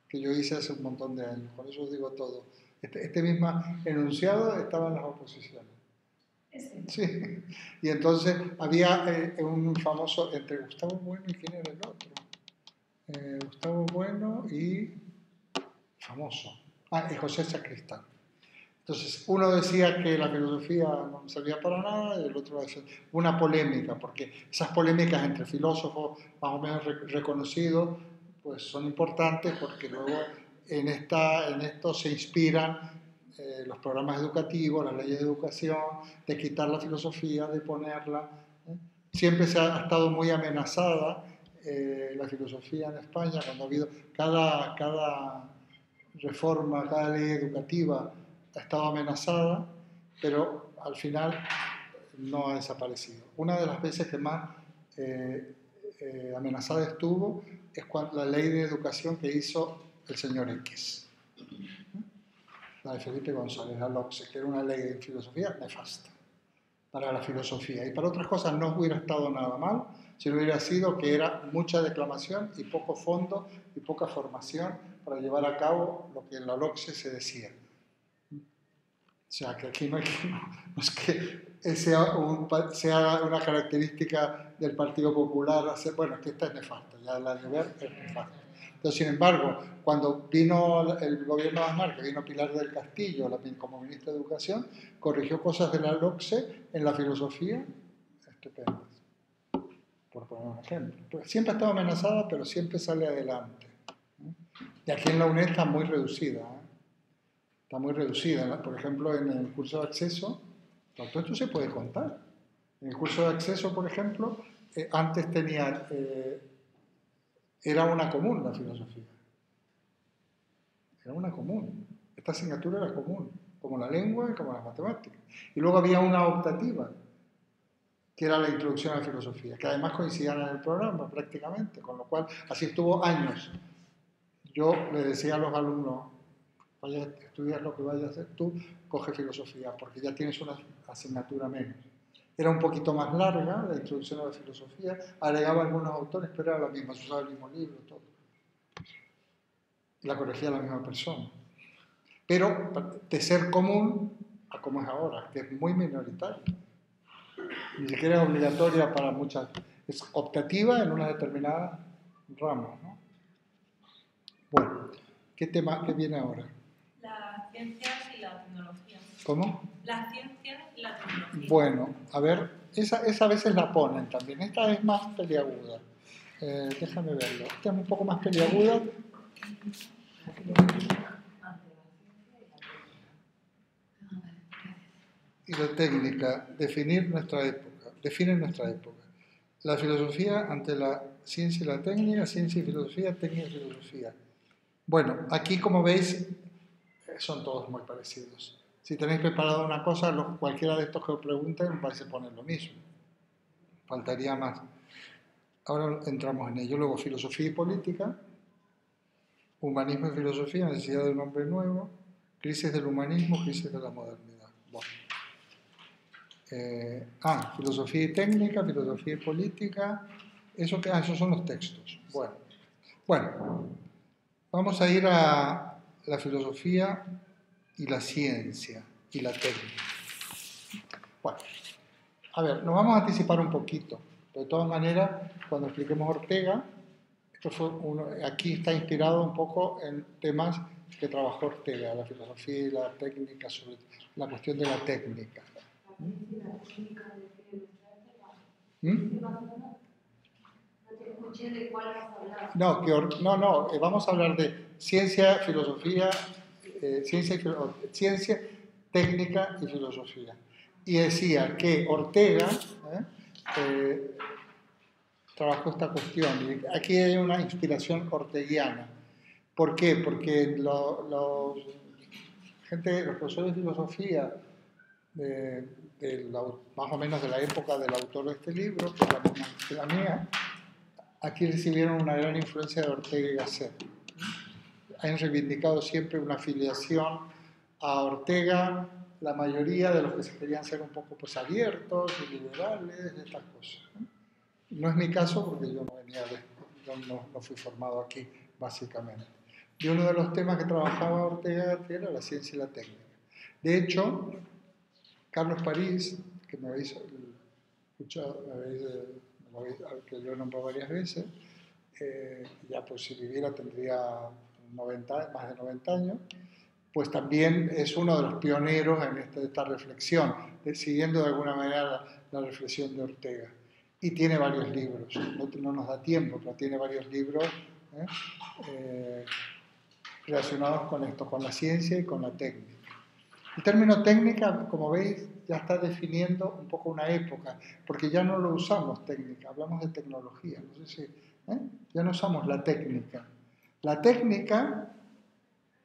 que yo hice hace un montón de años, con eso os digo todo. Este mismo enunciado estaba en las oposiciones. Sí, y entonces había un famoso entre Gustavo Bueno y quién era el otro. Gustavo Bueno y famoso. Y José Sacristán. Entonces, uno decía que la filosofía no servía para nada y el otro decía una polémica, porque esas polémicas entre filósofos más o menos reconocidos pues son importantes porque luego en esto se inspiran los programas educativos, las leyes de educación, de quitar la filosofía, de ponerla. Siempre se ha estado muy amenazada la filosofía en España, cuando ha habido cada reforma, cada ley educativa ha estado amenazada, pero al final no ha desaparecido. Una de las veces que más amenazada estuvo es cuando la ley de educación que hizo el señor X, la de Felipe González, la LOCSE, que era una ley de filosofía nefasta para la filosofía. Y para otras cosas no hubiera estado nada mal, si no hubiera sido que era mucha declamación y poco fondo y poca formación para llevar a cabo lo que en la LOCSE se decía. O sea, que aquí no es que sea una característica del Partido Popular. Bueno, es que esta es nefasta, ya la de ver es nefasta. Entonces, sin embargo, cuando vino el gobierno de Aznar, que vino Pilar del Castillo como ministra de Educación, corrigió cosas de la LOCSE en la filosofía estupendas, por poner un ejemplo. Siempre ha estado amenazada, pero siempre sale adelante. Y aquí en la UNED está muy reducida. Está muy reducida. Por ejemplo, en el curso de acceso, todo esto se puede contar. En el curso de acceso, por ejemplo, antes tenía... era una común la filosofía. Era una común. Esta asignatura era común, como la lengua y como las matemáticas. Y luego había una optativa, que era la introducción a la filosofía, que además coincidían en el programa prácticamente, con lo cual así estuvo años. Yo le decía a los alumnos, vaya a estudiar lo que vayas a hacer tú, coge filosofía, porque ya tienes una asignatura menos. Era un poquito más larga la introducción a la filosofía, agregaba algunos autores, pero era la misma, se usaba el mismo libro, todo. La corregía la misma persona. Pero de ser común a como es ahora, que es muy minoritario. Ni siquiera es obligatoria para muchas, es optativa en una determinada rama, ¿no? Bueno, ¿qué tema que viene ahora? Las ciencias y la tecnología. ¿Cómo? Las ciencias y la tecnología. Bueno, a ver, esa a veces la ponen también. Esta es más peliaguda. Déjame verlo. Esta es un poco más peliaguda. Y la técnica, define nuestra época. La filosofía ante la ciencia y la técnica, ciencia y filosofía, técnica y filosofía. Bueno, aquí como veis son todos muy parecidos. Si tenéis preparado una cosa, cualquiera de estos que os pregunten vais a poner lo mismo. Faltaría más. Ahora entramos en ello. Luego, filosofía y política, humanismo y filosofía, necesidad de un hombre nuevo, crisis del humanismo, crisis de la modernidad. Bueno. Filosofía y técnica, filosofía y política, esos son los textos. Bueno, vamos a ir a la filosofía y la ciencia y la técnica. Bueno, a ver, nos vamos a anticipar un poquito. De todas maneras, cuando expliquemos Ortega, aquí está inspirado un poco en temas que trabajó Ortega, la filosofía y la técnica, sobre la cuestión de la técnica. No, vamos a hablar de ciencia, filosofía, ciencia, técnica y filosofía. Y decía que Ortega trabajó esta cuestión. Y aquí hay una inspiración orteguiana. ¿Por qué? Porque los profesores de filosofía más o menos de la época del autor de este libro, que es la misma que la mía, aquí recibieron una gran influencia de Ortega y Gasset. Han reivindicado siempre una afiliación a Ortega, la mayoría de los que se querían ser un poco pues, abiertos y liberales, estas cosas. No es mi caso porque yo no fui formado aquí, básicamente. Y uno de los temas que trabajaba Ortega era la ciencia y la técnica. De hecho, Carlos París, que me habéis escuchado, que yo he nombrado varias veces, ya pues si viviera tendría más de 90 años, pues también es uno de los pioneros en esta reflexión, siguiendo de alguna manera la reflexión de Ortega. Y tiene varios libros, no nos da tiempo, pero tiene varios libros relacionados con esto, con la ciencia y con la técnica. El término técnica, como veis, ya está definiendo un poco una época, porque ya no lo usamos técnica, hablamos de tecnología. No sé si, ya no usamos la técnica. La técnica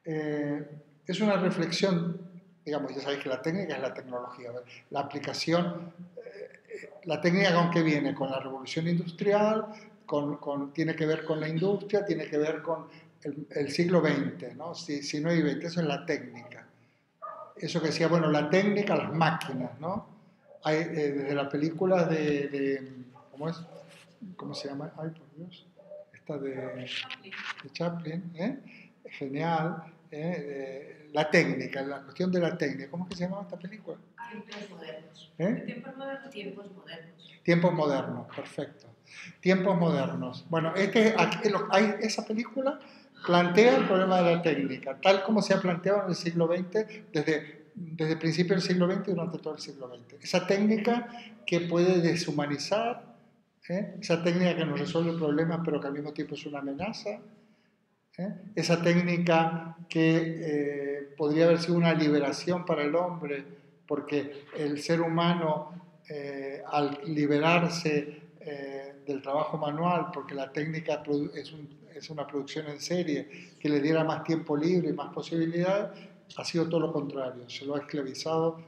es una reflexión, digamos, ya sabéis que la técnica es la tecnología, la aplicación, la técnica con qué viene, con la revolución industrial, tiene que ver con la industria, tiene que ver con el siglo XX, ¿no? XIX y XX, eso es la técnica. Eso que decía, bueno, la técnica, las máquinas, ¿no? Hay, desde la película ¿cómo es? ¿Cómo se llama? Ay, por Dios. Esta de Chaplin, genial. La técnica, la cuestión de la técnica. ¿Cómo es que se llama esta película? Tiempos modernos. Tiempos modernos. Tiempos modernos. Tiempos modernos, perfecto. Tiempos modernos. Bueno, esa película plantea el problema de la técnica, tal como se ha planteado en el siglo XX, desde el principio del siglo XX y durante todo el siglo XX. Esa técnica que puede deshumanizar, esa técnica que nos resuelve problemas pero que al mismo tiempo es una amenaza, esa técnica que podría haber sido una liberación para el hombre, porque el ser humano, al liberarse del trabajo manual, porque la técnica es una producción en serie que le diera más tiempo libre y más posibilidades, ha sido todo lo contrario. Se lo ha esclavizado,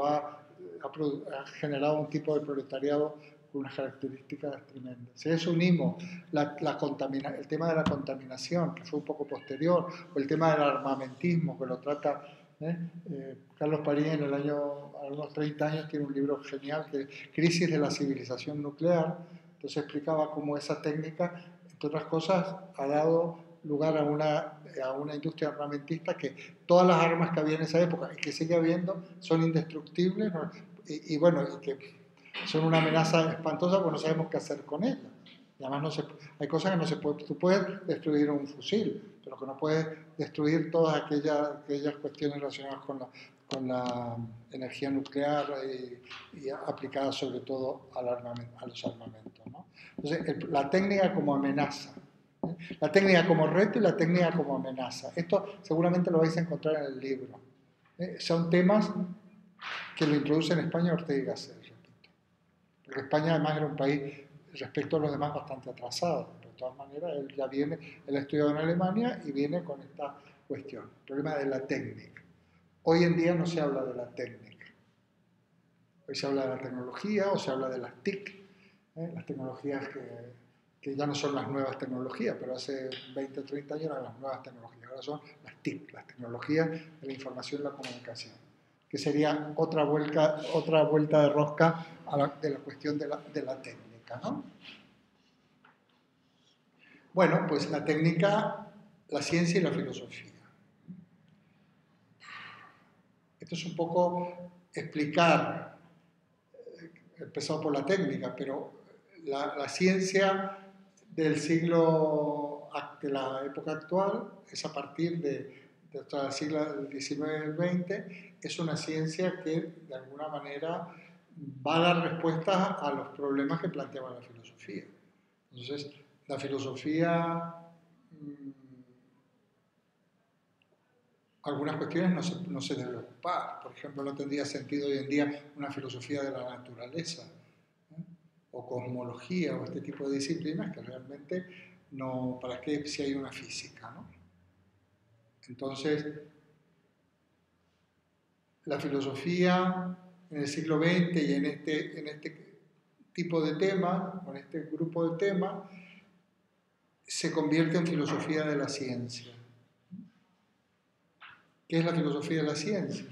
ha generado un tipo de proletariado con unas características tremendas. Si a eso unimos el tema de la contaminación, que fue un poco posterior, o el tema del armamentismo, que lo trata Carlos Parín a unos 30 años, tiene un libro genial, que es Crisis de la civilización nuclear. Entonces explicaba cómo esa técnica, entre otras cosas, ha dado lugar a una industria armamentista que todas las armas que había en esa época y que sigue habiendo son indestructibles, ¿no? y que son una amenaza espantosa porque no sabemos qué hacer con ellas. Y además hay cosas que no se pueden. Tú puedes destruir un fusil, pero que no puedes destruir todas aquellas cuestiones relacionadas con la energía nuclear y aplicadas sobre todo a los armamentos, ¿no? Entonces, la técnica como amenaza, la técnica como reto y la técnica como amenaza. Esto seguramente lo vais a encontrar en el libro. Son temas que lo introduce en España Ortega y Gasset, repito. Porque España además era un país respecto a los demás bastante atrasado. De todas maneras, él ha estudiado en Alemania y viene con esta cuestión, el problema de la técnica. Hoy en día no se habla de la técnica. Hoy se habla de la tecnología o se habla de las TIC, las tecnologías que ya no son las nuevas tecnologías, pero hace 20 o 30 años eran las nuevas tecnologías. Ahora son las TIC, las tecnologías de la información y la comunicación, que sería otra vuelta de rosca de la cuestión de la técnica, ¿no? Bueno, pues la técnica, la ciencia y la filosofía. Esto es un poco explicar, empezado por la técnica, pero la ciencia de la época actual es a partir del siglo XIX y el XX, es una ciencia que de alguna manera va a dar respuestas a los problemas que planteaba la filosofía. Entonces, la filosofía, algunas cuestiones no se deben ocupar. Por ejemplo, no tendría sentido hoy en día una filosofía de la naturaleza, o cosmología, o este tipo de disciplinas que realmente no, ¿para qué si hay una física, ¿no? Entonces, la filosofía en el siglo XX y en este tipo de temas, con este grupo de temas, se convierte en filosofía de la ciencia. ¿Qué es la filosofía de la ciencia?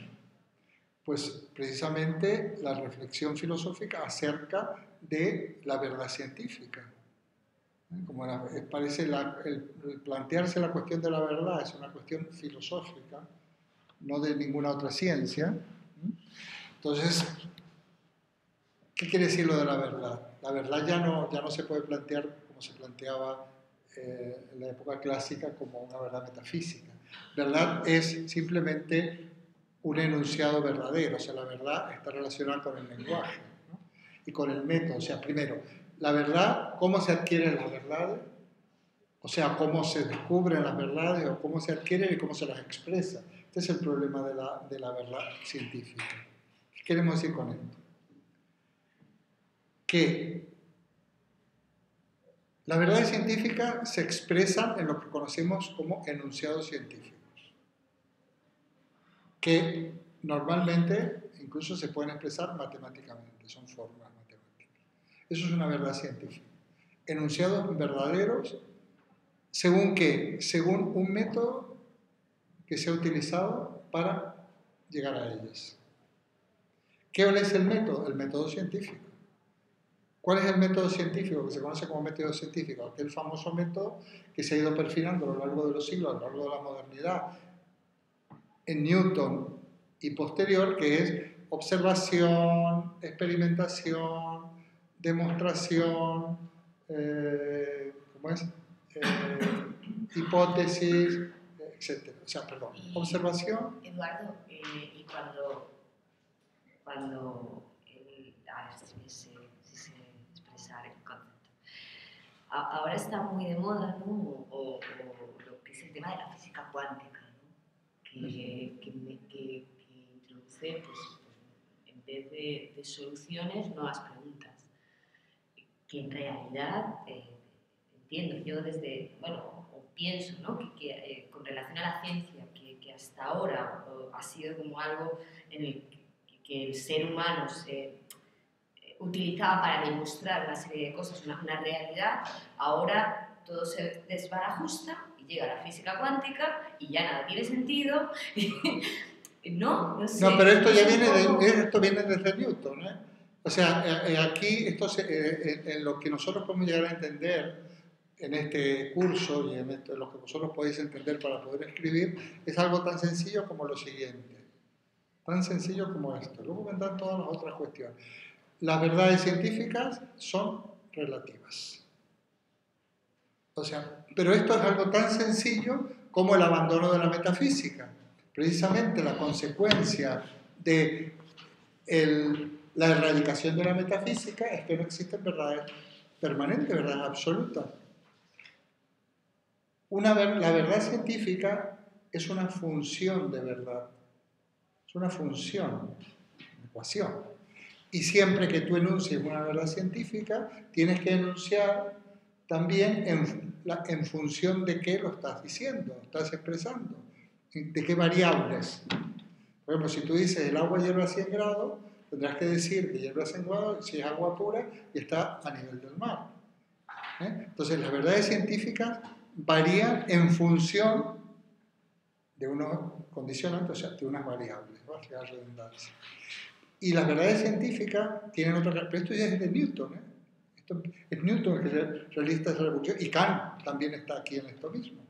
Pues precisamente la reflexión filosófica acerca de la verdad científica. Como parece el plantearse la cuestión de la verdad es una cuestión filosófica, no de ninguna otra ciencia. Entonces, ¿qué quiere decir lo de la verdad? La verdad ya no se puede plantear como se planteaba en la época clásica como una verdad metafísica. Verdad es simplemente un enunciado verdadero, o sea, la verdad está relacionada con el lenguaje, ¿no? Y con el método. O sea, primero, la verdad, ¿cómo se adquieren las verdades? O sea, cómo se descubren las verdades o cómo se adquieren y cómo se las expresa. Este es el problema de la verdad científica. ¿Qué queremos decir con esto? Que las verdades científicas se expresan en lo que conocemos como enunciados científicos, que normalmente incluso se pueden expresar matemáticamente, son formas matemáticas. Eso es una verdad científica. Enunciados verdaderos, ¿según qué? Según un método que se ha utilizado para llegar a ellas. ¿Qué es el método? El método científico. ¿Cuál es el método científico que se conoce como método científico? Aquel famoso método que se ha ido perfilando a lo largo de los siglos, a lo largo de la modernidad, en Newton y posterior, que es observación, experimentación, demostración, ¿cómo es? Hipótesis, etc. O sea, perdón, observación. Eduardo, y cuando a ver si sé expresar el concepto. Ahora está muy de moda, ¿no? O lo que es el tema de la física cuántica, ¿no? que introduce, pues, en vez de soluciones, nuevas preguntas. Que en realidad, entiendo yo desde, bueno, o pienso, ¿no? que con relación a la ciencia, que hasta ahora ha sido como algo en el que el ser humano se utilizaba para demostrar una serie de cosas, una realidad, ahora todo se desbarajusta y llega la física cuántica y ya nada tiene sentido. No sé. No, pero esto ya viene desde Newton, ¿eh? O sea, aquí en lo que nosotros podemos llegar a entender en este curso y en lo que vosotros podéis entender para poder escribir es algo tan sencillo como lo siguiente. Tan sencillo como esto. Luego vendrán todas las otras cuestiones. Las verdades científicas son relativas. O sea, pero esto es algo tan sencillo como el abandono de la metafísica. Precisamente la consecuencia de la erradicación de la metafísica es que no existen verdades permanentes, verdades absolutas. La verdad científica es una función de verdad. Es una función, una ecuación. Y siempre que tú enuncies una verdad científica, tienes que enunciar también en función de qué lo estás diciendo, estás expresando, de qué variables. Por ejemplo, si tú dices el agua hierve a 100 grados, tendrás que decir que hierve a 100 grados si es agua pura y está a nivel del mar. Entonces, las verdades científicas varían en función de unos condicionantes, o sea, de unas variables, ¿no? Que hay redundancia. Y las verdades científicas tienen otra... Pero esto ya es de Newton, ¿eh? Esto es Newton el que realiza esa revolución, y Kant también está aquí en esto mismo.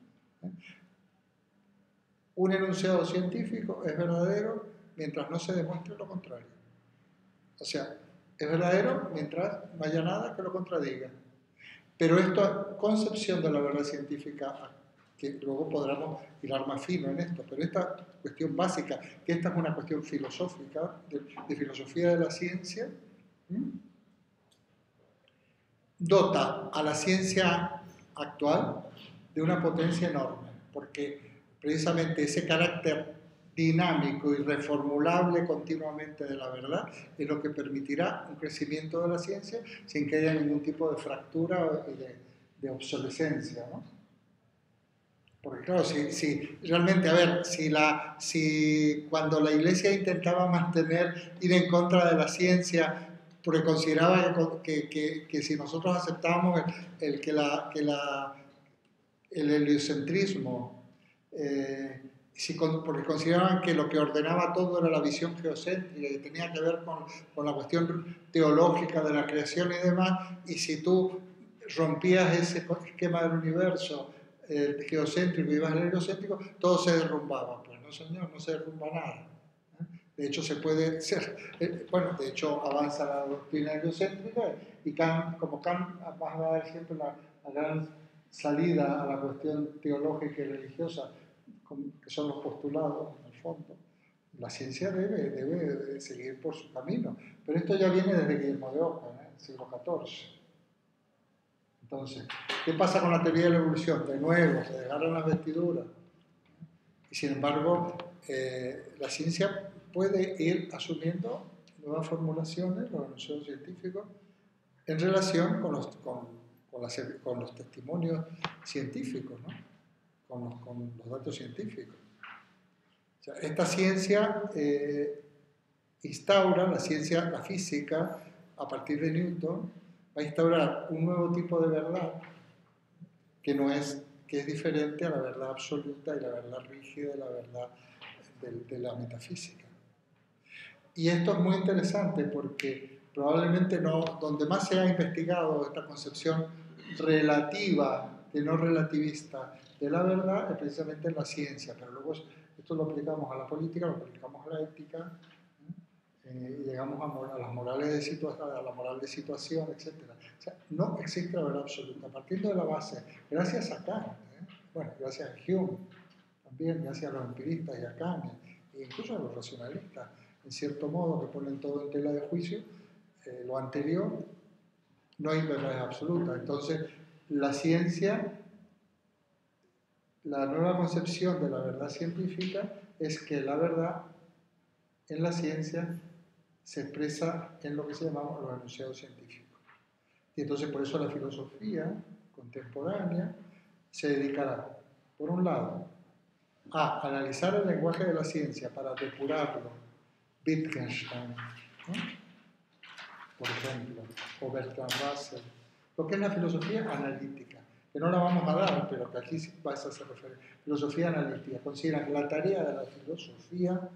Un enunciado científico es verdadero mientras no se demuestre lo contrario. O sea, es verdadero mientras no haya nada que lo contradiga. Pero esta concepción de la verdad científica, que luego podremos hilar más fino en esto, pero esta cuestión básica, que esta es una cuestión filosófica, de filosofía de la ciencia, dota a la ciencia actual de una potencia enorme, porque precisamente ese carácter dinámico y reformulable continuamente de la verdad es lo que permitirá un crecimiento de la ciencia sin que haya ningún tipo de fractura y de obsolescencia, ¿no? Porque claro, si realmente, a ver, si cuando la Iglesia intentaba ir en contra de la ciencia porque consideraba que si nosotros aceptábamos el heliocentrismo, porque consideraban que lo que ordenaba todo era la visión geocéntrica y tenía que ver con la cuestión teológica de la creación y demás, y si tú rompías ese esquema del universo geocéntrico y ibas al heliocéntrico, todo se derrumbaba. Pues no, señor, no se derrumba nada. De hecho, de hecho avanza la doctrina heliocéntrica y como Kant va a dar siempre la gran salida a la cuestión teológica y religiosa, que son los postulados, en el fondo, la ciencia debe seguir por su camino. Pero esto ya viene desde Guillermo de Ockham, siglo XIV. Entonces, ¿qué pasa con la teoría de la evolución? De nuevo, se desgarran las vestiduras. Y sin embargo, la ciencia puede ir asumiendo nuevas formulaciones, los enunciados científicos, en relación con los testimonios científicos, ¿no? con los datos científicos. O sea, esta ciencia instaura, la física, a partir de Newton, va a instaurar un nuevo tipo de verdad que es diferente a la verdad absoluta y la verdad rígida y la verdad de la metafísica. Y esto es muy interesante porque probablemente donde más se ha investigado esta concepción relativa, que no relativista, de la verdad es precisamente en la ciencia, pero luego esto lo aplicamos a la política, lo aplicamos a la ética, y llegamos a las morales a la moral de situación, etc. O sea, no existe la verdad absoluta. Partiendo de la base, gracias a Kant, bueno, gracias a Hume, también gracias a los empiristas y a Kant, e incluso a los racionalistas, en cierto modo, que ponen todo en tela de juicio, lo anterior, no hay verdad absoluta. Entonces, la ciencia, la nueva concepción de la verdad científica es que la verdad en la ciencia se expresa en lo que se llama los enunciados científicos. Y entonces por eso la filosofía contemporánea se dedicará, por un lado, a analizar el lenguaje de la ciencia para depurarlo, Wittgenstein, ¿no? Por ejemplo, o Bertrand Russell, lo que es la filosofía analítica, que no la vamos a dar, pero que aquí vas a hacer referencia. Filosofía analítica, consideran que la tarea de la filosofía,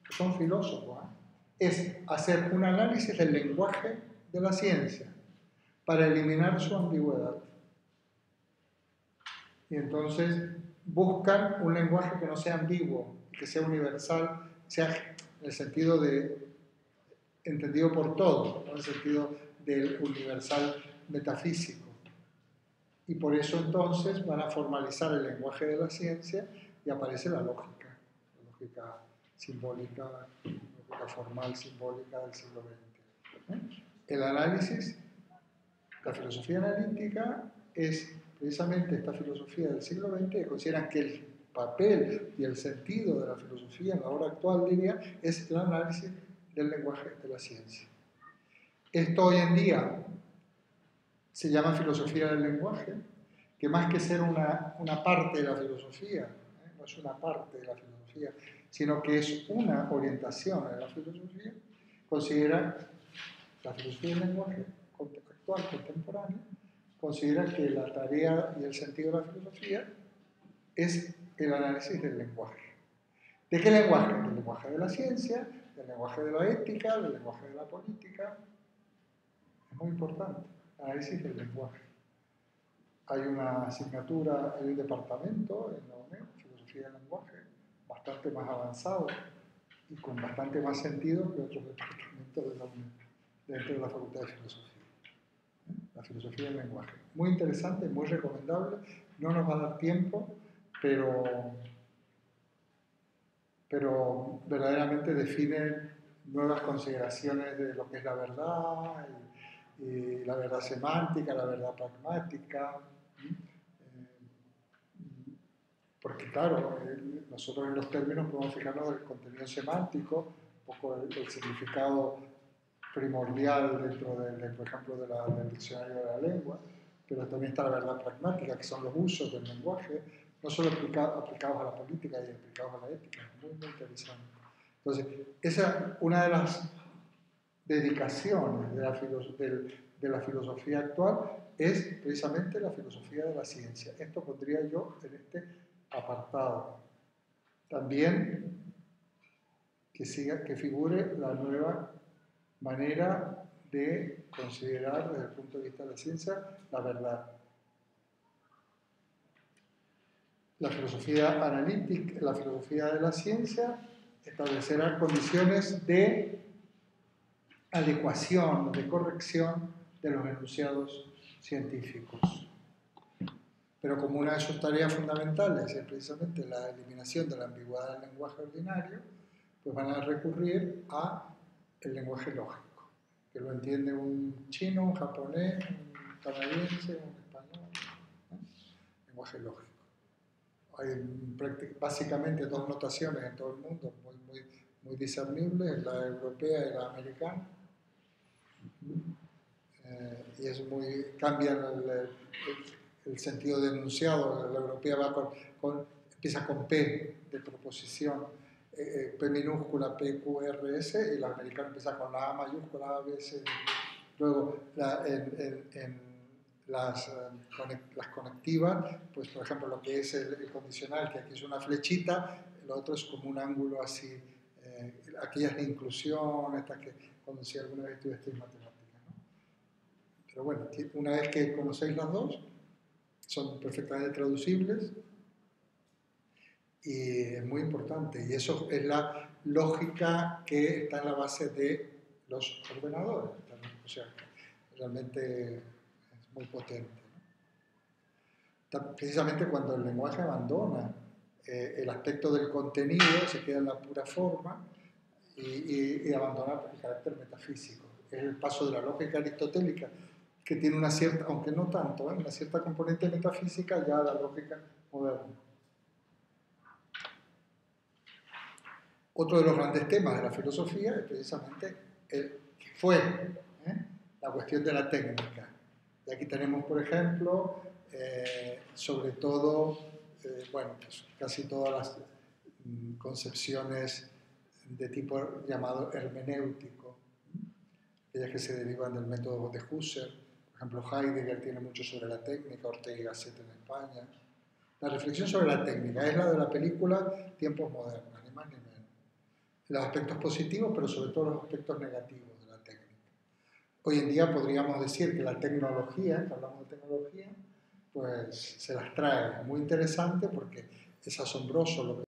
que son filósofos, es hacer un análisis del lenguaje de la ciencia para eliminar su ambigüedad. Y entonces buscan un lenguaje que no sea ambiguo, que sea universal, sea en el sentido de entendido por todos, ¿no? En el sentido del universal metafísico. Y por eso entonces van a formalizar el lenguaje de la ciencia y aparece la lógica simbólica, la lógica formal simbólica del siglo XX. El análisis, la filosofía analítica es precisamente esta filosofía del siglo XX que consideran que el papel y el sentido de la filosofía en la hora actual, diría, es el análisis del lenguaje de la ciencia. Esto hoy en día se llama filosofía del lenguaje, que más que ser una parte de la filosofía, no es una parte de la filosofía, sino que es una orientación de la filosofía, considera la filosofía del lenguaje actual, contemporánea, considera que la tarea y el sentido de la filosofía es el análisis del lenguaje. ¿De qué lenguaje? Del lenguaje de la ciencia, del lenguaje de la ética, del lenguaje de la política. Es muy importante, análisis del lenguaje. Hay una asignatura, hay un departamento en la UNED, filosofía del lenguaje, bastante más avanzado y con bastante más sentido que otros departamentos de la UNED, dentro de la Facultad de Filosofía. La filosofía del lenguaje. Muy interesante, muy recomendable. No nos va a dar tiempo, pero verdaderamente define nuevas consideraciones de lo que es la verdad, y la verdad semántica, la verdad pragmática. Porque claro, nosotros en los términos podemos fijarnos del contenido semántico, un poco el significado primordial dentro, por ejemplo, del diccionario de la lengua, pero también está la verdad pragmática, que son los usos del lenguaje, no solo aplicados a la política y aplicados a la ética. Muy, muy interesante. Entonces, esa es una de las dedicaciones de la filosofía actual, es precisamente la filosofía de la ciencia. Esto pondría yo en este apartado. También que figure la nueva manera de considerar desde el punto de vista de la ciencia la verdad. La filosofía analítica, la filosofía de la ciencia establecerá condiciones de adecuación, de corrección de los enunciados científicos. Pero como una de sus tareas fundamentales es precisamente la eliminación de la ambigüedad del lenguaje ordinario, pues van a recurrir al lenguaje lógico, que lo entiende un chino, un japonés, un canadiense, un español, lenguaje lógico. Hay básicamente dos notaciones en todo el mundo muy discernibles, la europea y la americana. Y es cambian el sentido de enunciado. La europea va empieza con P de proposición, P minúscula, P, Q, R, S, y la americana empieza con la A mayúscula, A, B, C. Luego, en las conectivas, pues por ejemplo lo que es el condicional, que aquí es una flechita, el otro es como un ángulo así, aquellas de inclusión, estas que conocí alguna vez estudiasteis matemáticas, ¿no? Pero bueno, una vez que conocéis las dos, son perfectamente traducibles y es muy importante, y eso es la lógica que está en la base de los ordenadores, o sea, realmente es muy potente, ¿no? Precisamente cuando el lenguaje abandona el aspecto del contenido, se queda en la pura forma y abandona el carácter metafísico. Es el paso de la lógica aristotélica, que tiene una cierta, aunque no tanto, una cierta componente metafísica, ya a la lógica moderna. Otro de los grandes temas de la filosofía es precisamente la cuestión de la técnica. Y aquí tenemos, por ejemplo, sobre todo, bueno, pues casi todas las concepciones de tipo llamado hermenéutico, aquellas que se derivan del método de Husserl. Por ejemplo, Heidegger tiene mucho sobre la técnica, Ortega y Gasset en España. La reflexión sobre la técnica es la de la película Tiempos Modernos, ni más ni menos. Los aspectos positivos, pero sobre todo los aspectos negativos de la técnica. Hoy en día podríamos decir que la tecnología, que hablamos de tecnología, pues se las trae. Muy interesante porque es asombroso lo que